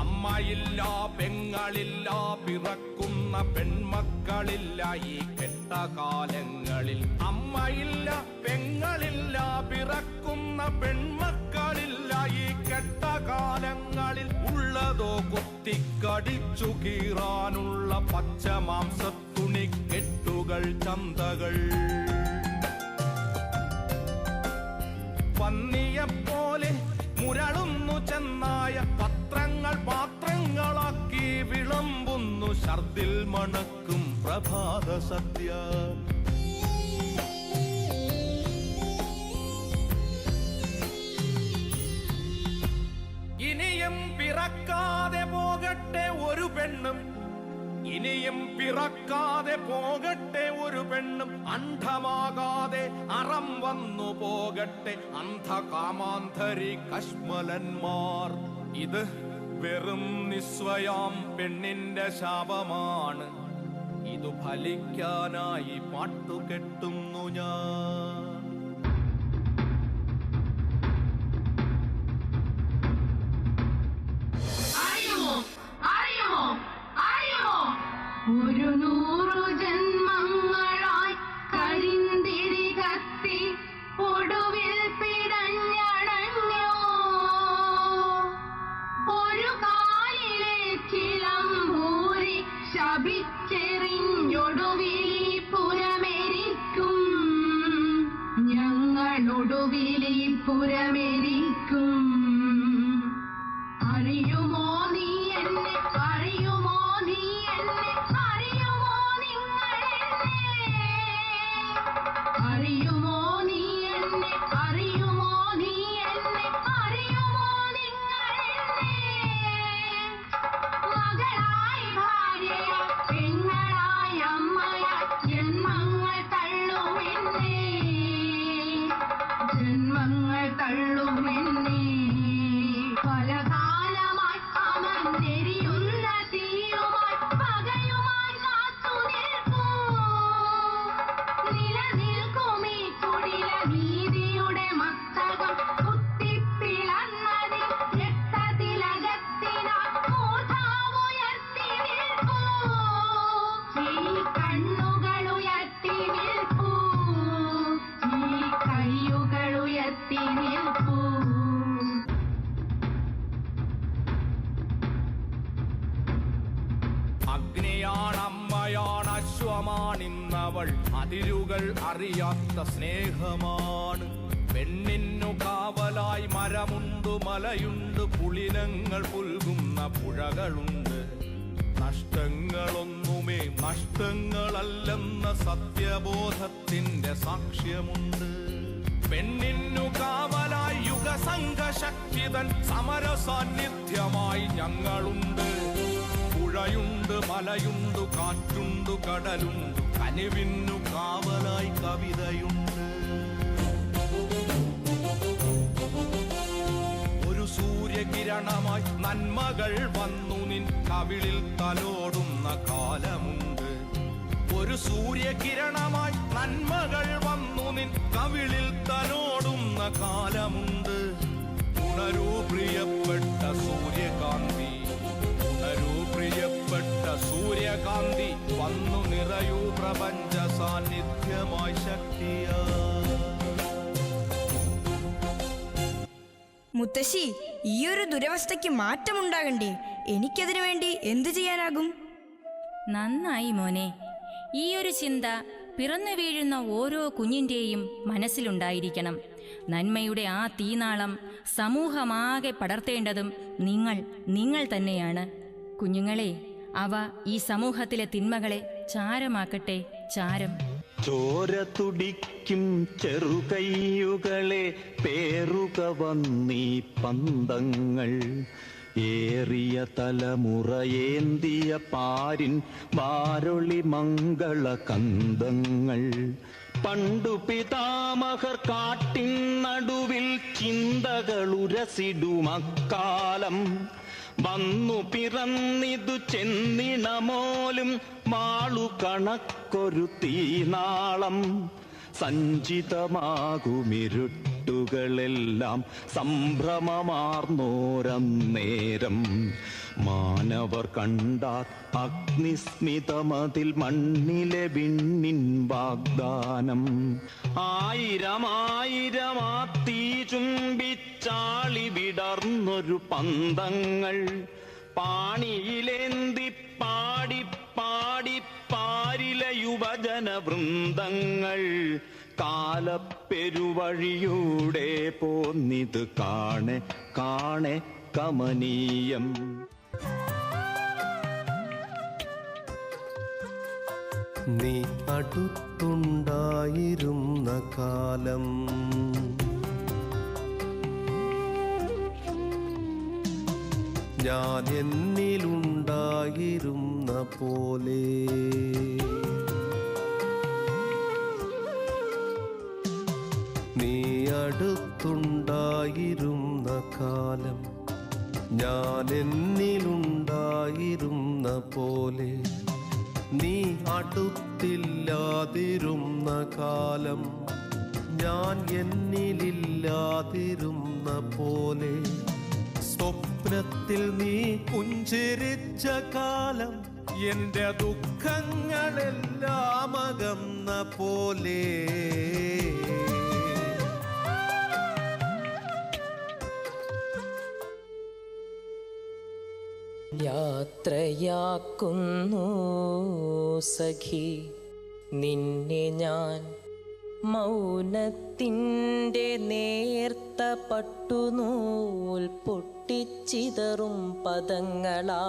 അമ്മയില്ല പെങ്ങളില്ല, പിറക്കുന്ന പെൺമക്കളില്ല ഈ കെട്ടകാലങ്ങളിൽ. അമ്മയില്ല പെങ്ങളില്ല, പിറക്കുന്ന പെൺമക്കളില്ല ഈ കെട്ടകാലങ്ങളിൽ. ഉള്ളതോ കുത്തിക്കടിച്ചു കീറാനുള്ള പച്ചമാംസത്തുണിക്കെട്ടുകൾ, ചന്തകൾ. പന്നിയെപ്പോലെ മുരളുന്നു ചെന്നായ പത്രങ്ങൾ പാത്രങ്ങളാക്കി വിളമ്പുന്നു. ഛർദിൽ മണക്കും പ്രഭാത സദ്യ. ഇനിയും പിറക്കാതെ പോകട്ടെ ഒരു പെണ്ണും, ഇനിയും പിറക്കാതെ പോകട്ടെ ഒരു പെണ്ണും, അന്ധമാകാതെ അറം വന്നു പോകട്ടെ അന്ധകാമാന്തരി കശ്മലന്മാർ. ഇത് വെറും നിസ്വയാം പെണ്ണിന്റെ ശാപമാണ്. ഇതു ഫലിക്കാനായി പാട്ടുകെട്ടുന്നു ഞാൻ. ഒരു 100 ജന്മങ്ങളായി കരിന്തിരി കത്തി ഒടുവിൽ പിടഞ്ഞടഞ്ഞോ. ഒരു കാലിലെ ചിലമ്പൂരി ശപിച്ചെറിഞ്ഞൊടുവിൽ പുരമെരിക്കും, ഞങ്ങളൊടുവിൽ പുരമെരിക്കും. അറിയുമോ നീ എന്നെ, അറിയുമോ നീ എന്നെ, അറിയുമോ നിങ്ങൾ എന്നെ, അറിയുമോ നീ എന്നെ, അറിയുമോ നീ എന്നെ, അറിയുമോ നിങ്ങൾ എന്നെ. മകളായി ഭാര്യയായി പെങ്ങളായി അമ്മയായി ജന്മങ്ങൾ തള്ളുമെന്നേ, ജന്മങ്ങൾ തള്ളുമെന്നേ. പലകാലമായി അമർന്നെരിയുന്ന തീയുമായി പകയുമായി കാത്തു നിൽക്കൂ. നിലനിൽക്കുമീ കുടില നീതിയുടെ മസ്തകം കുത്തിപ്പിളന്നതിൽ രക്തതിലകത്തിനാൽ മൂർധാവുയർത്തി നിൽക്കൂ. ഈ കണ്ണുകൾ ഉയർത്തി നിൽക്കൂ, ഈ കയ്യുകൾ ഉയർത്തി നിൽക്കൂ. അഗ്നിയാണമ്മയാണ് അശ്വമാണിന്നവൾ, അതിരുകൾ അറിയാത്ത സ്നേഹമാണ്. പെണ്ണിന്നു കാവലായി മരമുണ്ട്, മലയുണ്ട്, പുളിനങ്ങൾ പുൽകുന്ന പുഴകളുണ്ട്. നഷ്ടങ്ങളൊന്നുമേ നഷ്ടങ്ങളല്ലെന്ന സത്യബോധത്തിന്റെ സാക്ഷ്യമുണ്ട്. പെണ്ണിന്നു കാവലായി യുഗസംഘശക്തിതൻ സമര സാന്നിധ്യമായി ഞങ്ങളുണ്ട്. പുഴയുണ്ട്, മലയുണ്ട്, കാറ്റുണ്ട്, കടലുണ്ട്, കനിവിന്നു കാവലായി കവിതയുണ്ട്. ഒരു സൂര്യകിരണമായി നന്മകൾ വന്നു നിൻ കവിളിൽ തലോടുന്ന കാലമുണ്ട്. ഒരു സൂര്യകിരണമായി നന്മകൾ വന്നു നിൻ കവിളിൽ തലോടുന്ന കാലമുണ്ട്. ഉണരൂ പ്രിയപ്പെട്ട സൂര്യകാന്തി, ഉണരൂ പ്രിയപ്പെട്ട സൂര്യകാന്തി, വന്നു നിറയൂ പ്രപഞ്ച സാന്നിധ്യമായി ശക്തിയാ. മുത്തശ്ശി, ഈയൊരു ദുരവസ്ഥയ്ക്ക് മാറ്റമുണ്ടാകണ്ടേ? എനിക്കതിനു വേണ്ടി എന്തു ചെയ്യാനാകും? നന്നായി മോനെ. ഈയൊരു ചിന്ത പിറന്നു വീഴുന്ന ഓരോ കുഞ്ഞിൻ്റെയും മനസ്സിലുണ്ടായിരിക്കണം. നന്മയുടെ ആ തീനാളം സമൂഹമാകെ പടർത്തേണ്ടതും നിങ്ങൾ തന്നെയാണ്. കുഞ്ഞുങ്ങളെ, അവ ഈ സമൂഹത്തിലെ തിന്മകളെ ചാരമാക്കട്ടെ, ചാരം. ചോര തുടിക്കും ചെറുകൈയുകളെ പേറുക വന്നീ പന്തങ്ങൾ, ഏറിയ തലമുറയേന്തിയ പാരിൻ വാരൊളി മംഗള കന്തങ്ങൾ. പണ്ടു പിതാമഹർ കാട്ടിൻ നടുവിൽ ചിന്തകളുരസിടുമക്കാലം, വന്നു പിറന്നിതു ചെന്നിണമോലും മാളു കണക്കൊരു തീനാളം. സഞ്ചിതമാകുമിരുട്ടുകളെല്ലാം സംഭ്രമമാർന്നോരന്നേരം, മാനവർ കണ്ടാർ അഗ്നിസ്മിതമതിൽ മണ്ണിലെ വിണ്ണിൻ വാഗ്ദാനം. ആയിരമായിരമാ തീ ചുംബിച്ചാളി വിടർന്നൊരു പന്തങ്ങൾ, പാണിയിലേന്തി പാടി പാടി പാരിലെ യുവജന വൃന്ദങ്ങൾ. കാലപ്പെരുവഴിയൂടെ പോന്നിത് കാണെ കാണെ കമനീയം. നീ അടുത്തുണ്ടായിരുന്ന കാലം ഞാൻ എന്നിലുണ്ടായിരുന്ന പോലെ നീ അടുത്തുണ്ടായിരുന്ന കാലം ഞാൻ എന്നിലുണ്ടായിരുന്ന പോലെ നീ അടുത്തില്ലാതിരുന്ന കാലം ഞാൻ എന്നിലില്ലാതിരുന്ന പോലെ സ്വപ്നത്തിൽ നീ പുഞ്ചിരിച്ച കാലം എന്റെ ദുഃഖങ്ങളെല്ലാം അകന്ന പോലെ യാത്രയാക്കുന്നു സഖി നിന്നെ ഞാൻ മൗനത്തിൻ്റെ നേർത്ത പട്ടുനൂൽ പൊട്ടിച്ചിതറും പദങ്ങളാ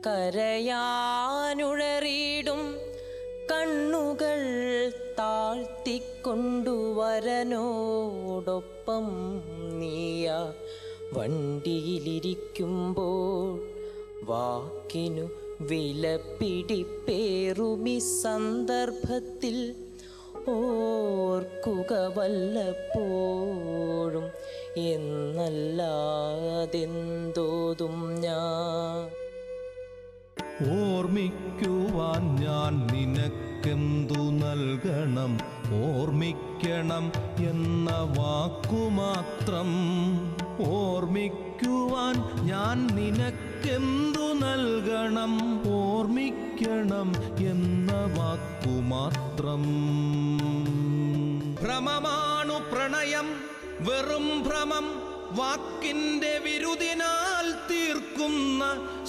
കരയാനുഴറിയിടും കണ്ണുകൾ താഴ്ത്തിക്കൊണ്ടുവരനോടൊപ്പം നീയ വണ്ടിയിലിരിക്കുമ്പോൾ വാക്കിനു വിലപിടിപ്പേറുമി സന്ദർഭത്തിൽ ഓർക്കുക വല്ലപ്പോഴും എന്നല്ലാതെന്തോതും ഞാൻ. ഓർമ്മിക്കുവാൻ ഞാൻ നിനക്കെന്തു നൽകണം, ഓർമ്മിക്കണം എന്ന വാക്കുമാത്രം. ഓർമ്മിക്കുവാൻ ഞാൻ നിനക്കെന്തു നൽകണം, ഓർമ്മിക്കണം എന്ന വാക്കുമാത്രം. ഭ്രമമാണു പ്രണയം, വെറും ഭ്രമം, വാക്കിന്റെ വിരുദിനാൽ തീർക്കുന്ന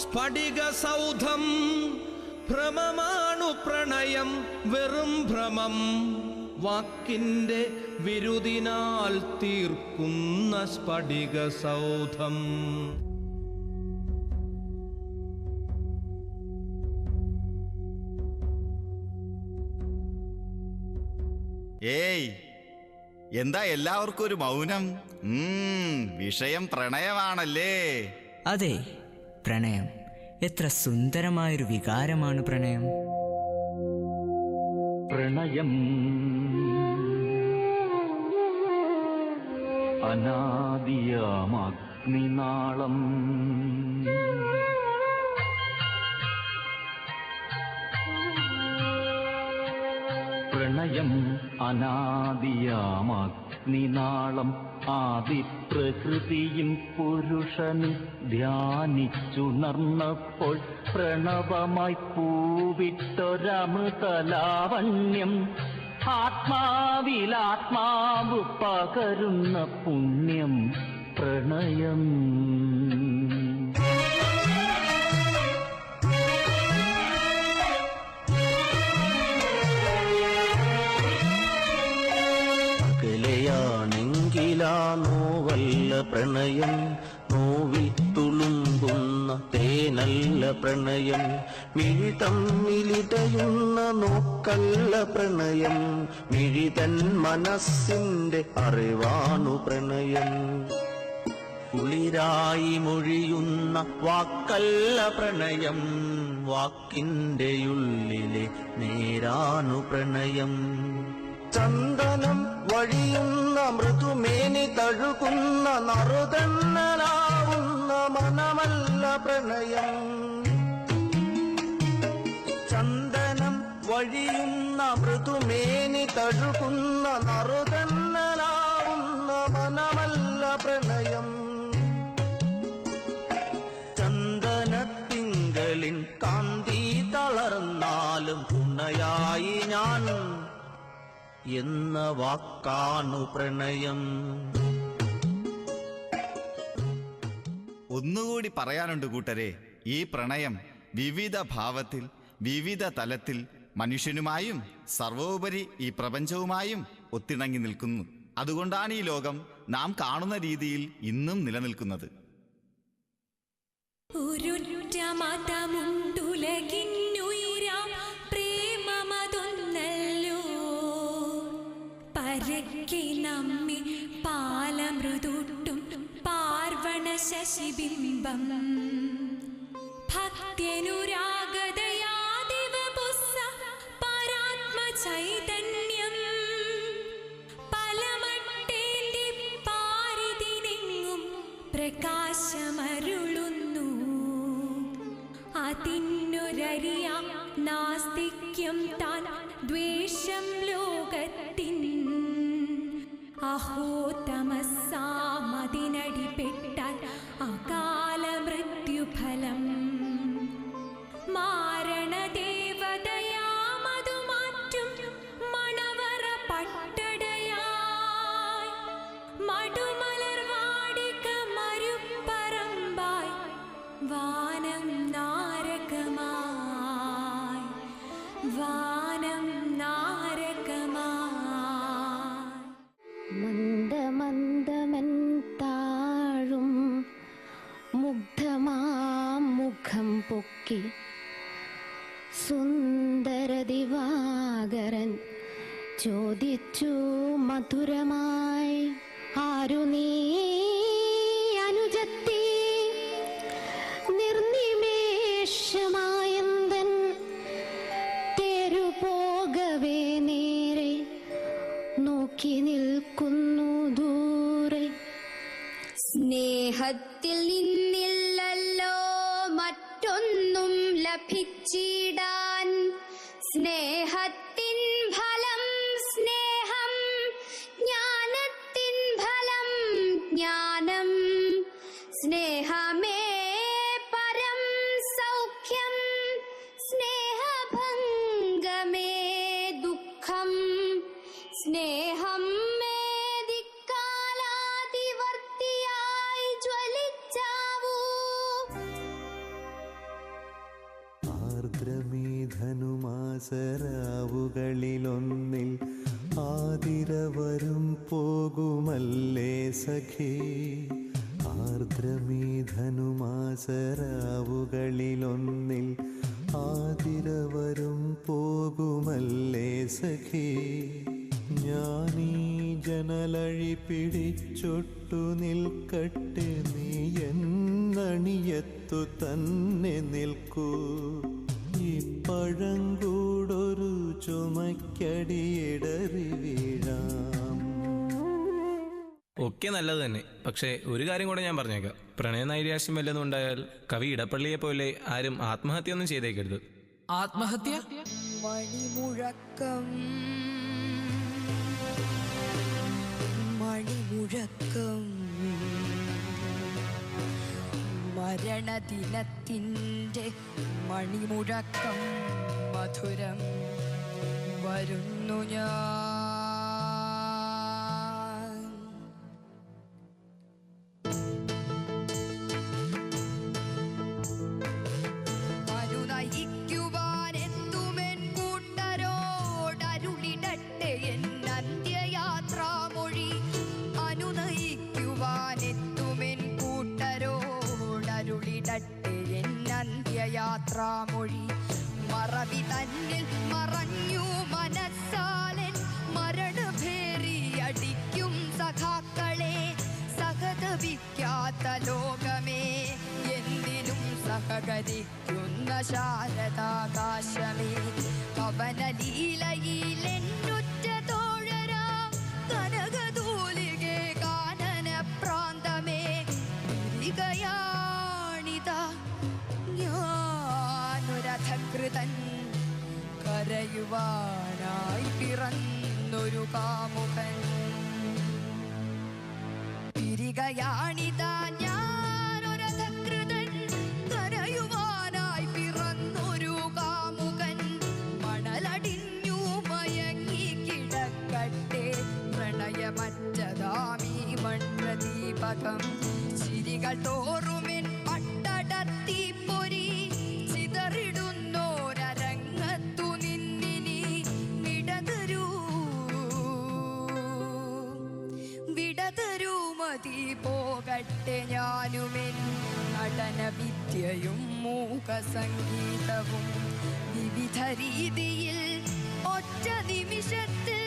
സ്ഫടിക സൗധം. ഭ്രമമാണു പ്രണയം, വെറും ഭ്രമം, വാക്കിന്റെ വിരുദിനാൽ തീർക്കുന്ന സ്ഫടിക സൗധം. ഏയ്, എന്താ എല്ലാവർക്കും ഒരു മൗനം? വിഷയം പ്രണയമാണല്ലേ? അതെ, പ്രണയം. എത്ര സുന്ദരമായൊരു വികാരമാണ് പ്രണയം. പ്രണയം അനാദിയാമഗ്നിനാളം, പ്രണയം അനാദിയാമഗ്നിനാളം. ആദിപ്രകൃതിയും പുരുഷന് ധ്യാനിച്ചുണർന്നപ്പോൾ പ്രണവമായി പൂവിട്ടൊരമൃതലാവണ്യം. ആത്മാവിലാത്മാവ് പകരുന്ന പുണ്യം പ്രണയം. അകലെയാണെങ്കിലാ നോവല്ല പ്രണയം, നോവിൽ തുളുമ്പുന്ന തേനല്ല പ്രണയം. മിഴി തമ്മിലിടയുന്ന നോക്കല്ല പ്രണയം, മിഴിതൻ മനസ്സിന്റെ അറിവാണു പ്രണയം. കുളിരായി മൊഴിയുന്ന വാക്കല്ല പ്രണയം, വാക്കിന്റെ ഉള്ളിലെ നേരാണു പ്രണയം. ചന്ദനം വഴിയുന്ന മൃദുമേനി തഴുകുന്ന നറുതന്നലാവുന്ന മനമല്ല പ്രണയം. ചന്ദനം വഴിയുന്ന മൃദുമേനി തഴുകുന്ന നറുതന്നലാവുന്ന മനമല്ല പ്രണയം. ചന്ദനത്തിങ്കളിൻ കാന്തി തളർന്നാലും തുണയായി ഞാൻ എന്ന വാക്കാണു പ്രണയം. ഒന്നുകൂടി പറയാനുണ്ട് കൂട്ടരെ. ഈ പ്രണയം വിവിധ ഭാവത്തിൽ, വിവിധ തലത്തിൽ മനുഷ്യനുമായും സർവോപരി ഈ പ്രപഞ്ചവുമായും ഒത്തിണങ്ങി നിൽക്കുന്നു. അതുകൊണ്ടാണ് ഈ ലോകം നാം കാണുന്ന രീതിയിൽ ഇന്നും നിലനിൽക്കുന്നത്. ഒരൊറ്റ മതമുണ്ടുലകിന്നുയരാം പ്രേമ ചുംബം ഭക്ത്യനുരാഗതയാദിവപുസ്സ പരാത്മ ചൈതന്യം പലമട്ടേന്തി പാരിതിനെങ്ങും പ്രകാശമരുളുന്നു. അതിനൊരറിയാം നാസ്തിക്യം താൻ ദ്വേഷം ലോകത്തിൻ. അഹോ തമസാമതിനടിപ്പെട്ടാൽ അകാല മൃത്യുഫലം. മാരണദേവതയാമതു മാറ്റും മണവറ പട്ടടയായി. മടുമലർവാടിക മരുപ്പറമ്പായി വാനം നാരകമായി. വാനം നാരകമായി. മന്ദമന്ദമൻ താഴും മുഗ്ധമാം മുഖം പൊക്കി സുന്ദരദിവാകരൻ ചോദിച്ചു മധുരമായി, ആരു നീ അനുജത്തി? നിർനിമേഷമായന്തൻ തെരുപോകവേ നേരെ നോക്കി നിൽക്കുന്നു ദൂരെ. സ്നേഹത്തിൽ നിന്നില്ലല്ലോ മറ്റൊന്നും ലഭിച്ചിടാൻ. സ്നേഹത്തിൻ ഫലം സ്നേഹം, ജ്ഞാനത്തിൻ ഫലം ജ്ഞാനം. സ്നേഹമേ പരം സൗഖ്യം, സ്നേഹഭംഗമേ ദുഃഖം. സ്നേഹം ധനുമാസരാവുകളിലൊന്നിൽ ആതിരവരും പോകുമല്ലേ സഖി. ആർദ്രമീ ധനുമാസരാവുകളിലൊന്നിൽ ആതിരവരും പോകുമല്ലേ സഖി. ഞാനീ ജനലഴി പിടിച്ചൊട്ടു നിൽക്കട്ടെ, നീ എന്നണിയത്തു തന്നെ നിൽക്കൂ. ഈ പഴങ്കൂടൊരു ചുമക്കടിയിടറി വീഴാം. ഒക്കെ നല്ലത് തന്നെ. പക്ഷേ ഒരു കാര്യം കൂടെ ഞാൻ പറഞ്ഞേക്കാം. പ്രണയനൈരാശ്യം വല്ലതും ഉണ്ടായാൽ കവി ഇടപ്പള്ളിയെ പോലെ ആരും ആത്മഹത്യ ഒന്നും ചെയ്തേക്കരുത്. ആത്മഹത്യ? മണിമുഴക്കം മണിമുഴക്കം മരണദിനത്തിൻ്റെ മണിമുഴക്കം മധുരം വരുന്നു ഞാൻ. അനുനയിക്കുവാനെത്തുമെൻ കൂട്ടരോടരുളിടട്ടെ എൻ അന്ത്യയാത്രാമൊഴി. അനുനയിക്കുവാനെത്തുമെൻ കൂട്ടരോടരുളിടട്ടെ എൻ അന്ത്യയാത്രാമൊഴി. മറവി തന്നിൽ മറഞ്ഞു മനസ്സാലൻ മരണഭേരിയടിക്കും സഖാക്കളെ. സഹതപിക്കാത്ത ലോകമേ, എന്തിനും സഹകരിക്കുന്ന ശാരദാകാശമേ. കവനലീലയിലെന്നുറ്റ തോഴരാ കനകതൂലികെ കാനന പ്രാന്തമേ. തിരികയാണിതാ ഞാനൊരധകൃതൻ, കരയുവാനായി പിറന്നൊരു കാമുകൻ. തിരികയാണിതാ ഞാനൊരധകൃതൻ, കരയുവാനായി പിറന്നൊരു കാമുകൻ. മണലടിഞ്ഞു മയങ്ങി കിടക്കട്ടെ പ്രണയമറ്റതാമീ മൺപ്രദീപകം. ചിരികൾ തോറുമെൻ പട്ടടത്തി പൊരി ചിതറിടുന്നോരരങ്ങത്തു നിന്നിനി വിടതരൂ വിടതരൂ മതി പോകട്ടെ ഞാനുമെൻ നടന വിദ്യയും മൂകസംഗീതവും. വിവിധ രീതിയിൽ ഒറ്റ നിമിഷത്തിൽ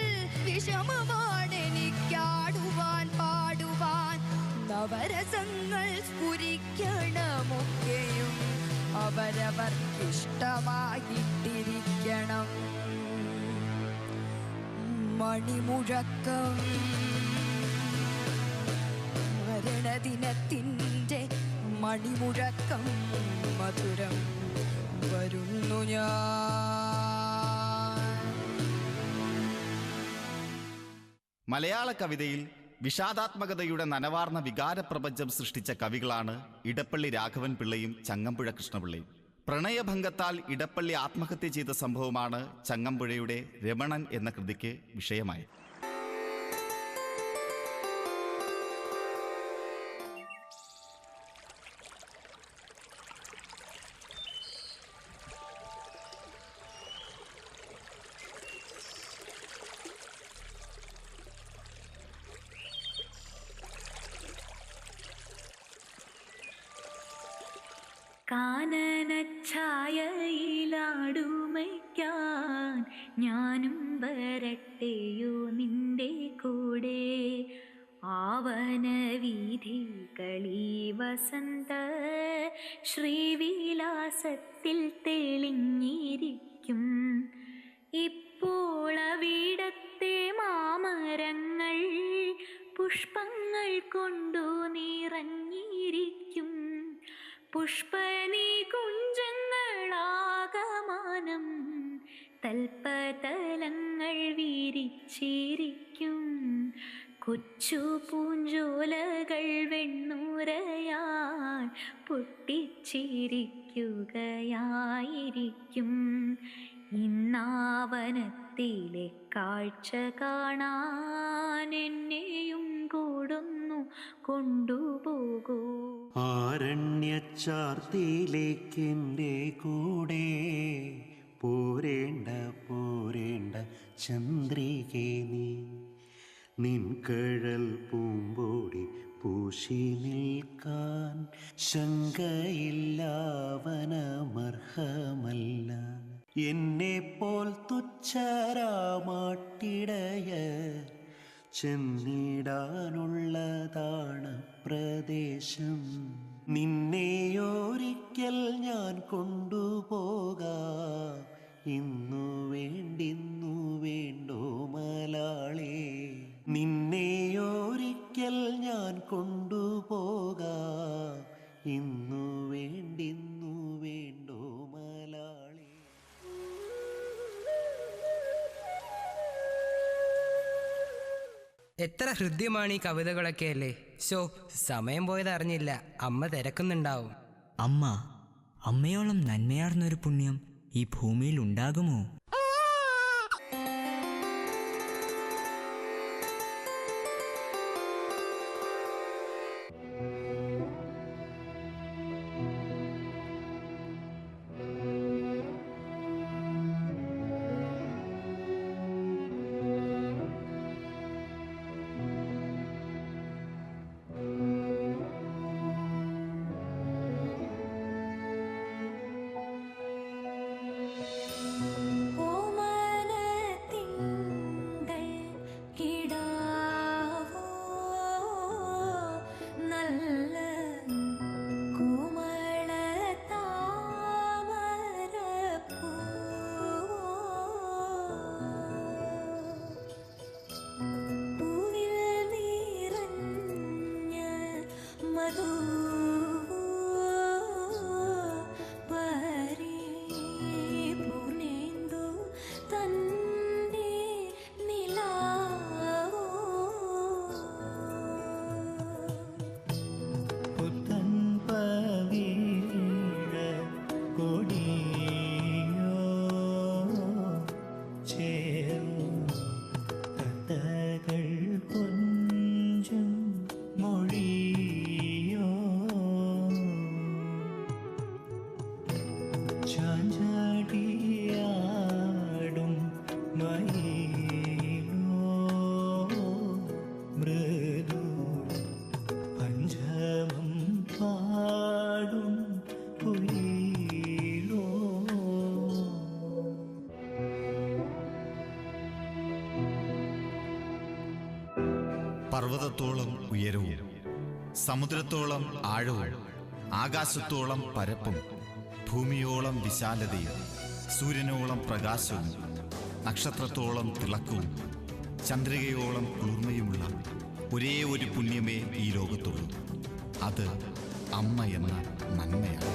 വിഷമമാണെനിക്കാടുവാൻ പാടുവാൻ. നവരസങ്ങൾ സ്ഫുരിക്കണ അവരവർക്കിഷ്ടമായിട്ടിരിക്കണം. മണിമുഴക്കം മരണദിനത്തിൻ്റെ മണിമുഴക്കം മധുരം വരുന്നു ഞാൻ. മലയാള കവിതയിൽ വിഷാദാത്മകതയുടെ നനവാർന്ന വികാരപ്രപഞ്ചം സൃഷ്ടിച്ച കവികളാണ് ഇടപ്പള്ളി രാഘവൻ പിള്ളയും ചങ്ങമ്പുഴ കൃഷ്ണപിള്ളയും. പ്രണയഭംഗത്താൽ ഇടപ്പള്ളി ആത്മഹത്യ ചെയ്ത സംഭവമാണ് ചങ്ങമ്പുഴയുടെ രമണൻ എന്ന കൃതിക്ക് വിഷയമായത്. കാനനഛായയിലാടുമയ്ക്കാൻ ഞാനും വരട്ടെയോ നിന്റെ കൂടെ. ആവനവീഥികളീ വസന്ത ശ്രീവിലാസത്തിൽ തെളിഞ്ഞിരിക്കും. ഇപ്പോൾ അവിടത്തെ മാമരങ്ങൾ പുഷ്പങ്ങൾ കൊണ്ടു നിറഞ്ഞിരിക്കും. പുഷ്പനി കുഞ്ചങ്ങളാകമാനം തൽപ്പതലങ്ങൾ വിരിച്ചിരിക്കും. കൊച്ചു പൂഞ്ചോലകൾ വെണ്ണൂരയാൽ പൊട്ടിച്ചിരിക്കുകയായിരിക്കും. ഇന്നാവനത്തിലെ കാഴ്ച കാണാൻ എന്നെയും കൂടുന്നു കൊണ്ടുപോകൂ. ആരണ്യച്ചാർത്തിയിലേക്കെൻ്റെ കൂടെ പോരേണ്ട പോരേണ്ട ചന്ദ്രികേ നീ. നിൻകഴൽ പൂമ്പോടി പൂശി നിൽക്കാൻ ശങ്കയില്ലാവനമർഹമല്ല. എന്നെപ്പോൽ തുച്ഛരാമാട്ടിടയ ചെന്നിടാനുള്ളതാണ് പ്രദേശം. നിന്നെയൊരിക്കൽ ഞാൻ കൊണ്ടുപോകാം. ഇന്നു വേണ്ടിന്നു വേണ്ടോ മലാളേ. നിന്നെയൊരിക്കൽ ഞാൻ കൊണ്ടുപോകാം. ഇന്നു വേണ്ടിന്നു വേണ്ടോ മലാളേ. എത്ര ഹൃദ്യമാണ് ഈ കവിതകളൊക്കെ അല്ലേ. ശോ, സമയം പോയത് അറിഞ്ഞില്ല. അമ്മ തിരക്കുന്നുണ്ടാവും. അമ്മയോളം നന്മയാർന്നൊരു പുണ്യം ഈ ഭൂമിയിൽ ഉണ്ടാകുമോ? പർവ്വതത്തോളം ഉയരവും സമുദ്രത്തോളം ആഴവും ആകാശത്തോളം പരപ്പും ഭൂമിയോളം വിശാലതയും സൂര്യനോളം പ്രകാശവും നക്ഷത്രത്തോളം തിളക്കവും ചന്ദ്രികയോളം കുളിർമയുമുള്ള ഒരേ ഒരു പുണ്യമേ ഈ ലോകത്തുള്ളൂ. അത് അമ്മ എന്ന നന്മയാണ്.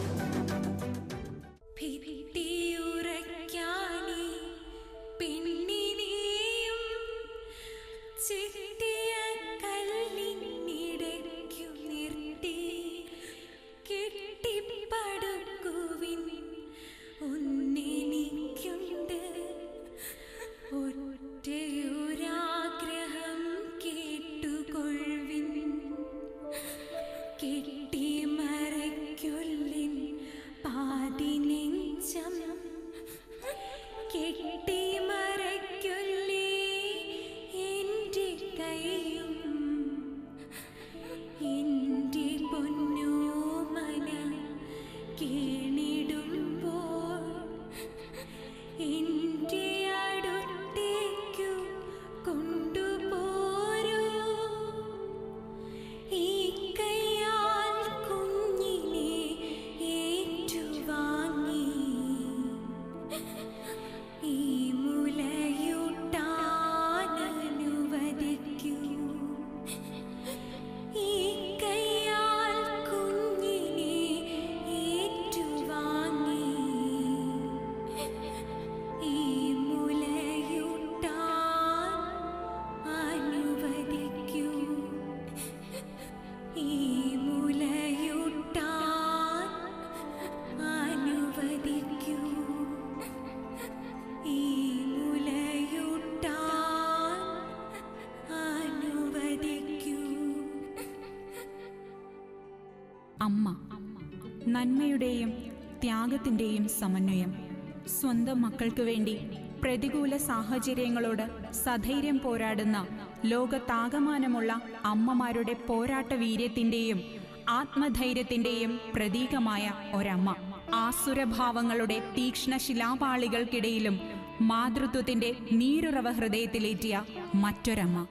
അമ്മ, നന്മയുടെയും ത്യാഗത്തിൻ്റെയും സമന്വയം. സ്വന്തം മക്കൾക്ക് വേണ്ടി പ്രതികൂല സാഹചര്യങ്ങളോട് സധൈര്യം പോരാടുന്ന ലോകത്താകമാനമുള്ള അമ്മമാരുടെ പോരാട്ട വീര്യത്തിൻ്റെയും ആത്മധൈര്യത്തിൻ്റെയും പ്രതീകമായ ഒരമ്മ. ആസുരഭാവങ്ങളുടെ തീക്ഷ്ണ ശിലാപാളികൾക്കിടയിലും മാതൃത്വത്തിൻ്റെ നീരുറവ ഹൃദയത്തിലേറ്റിയ മറ്റൊരമ്മ.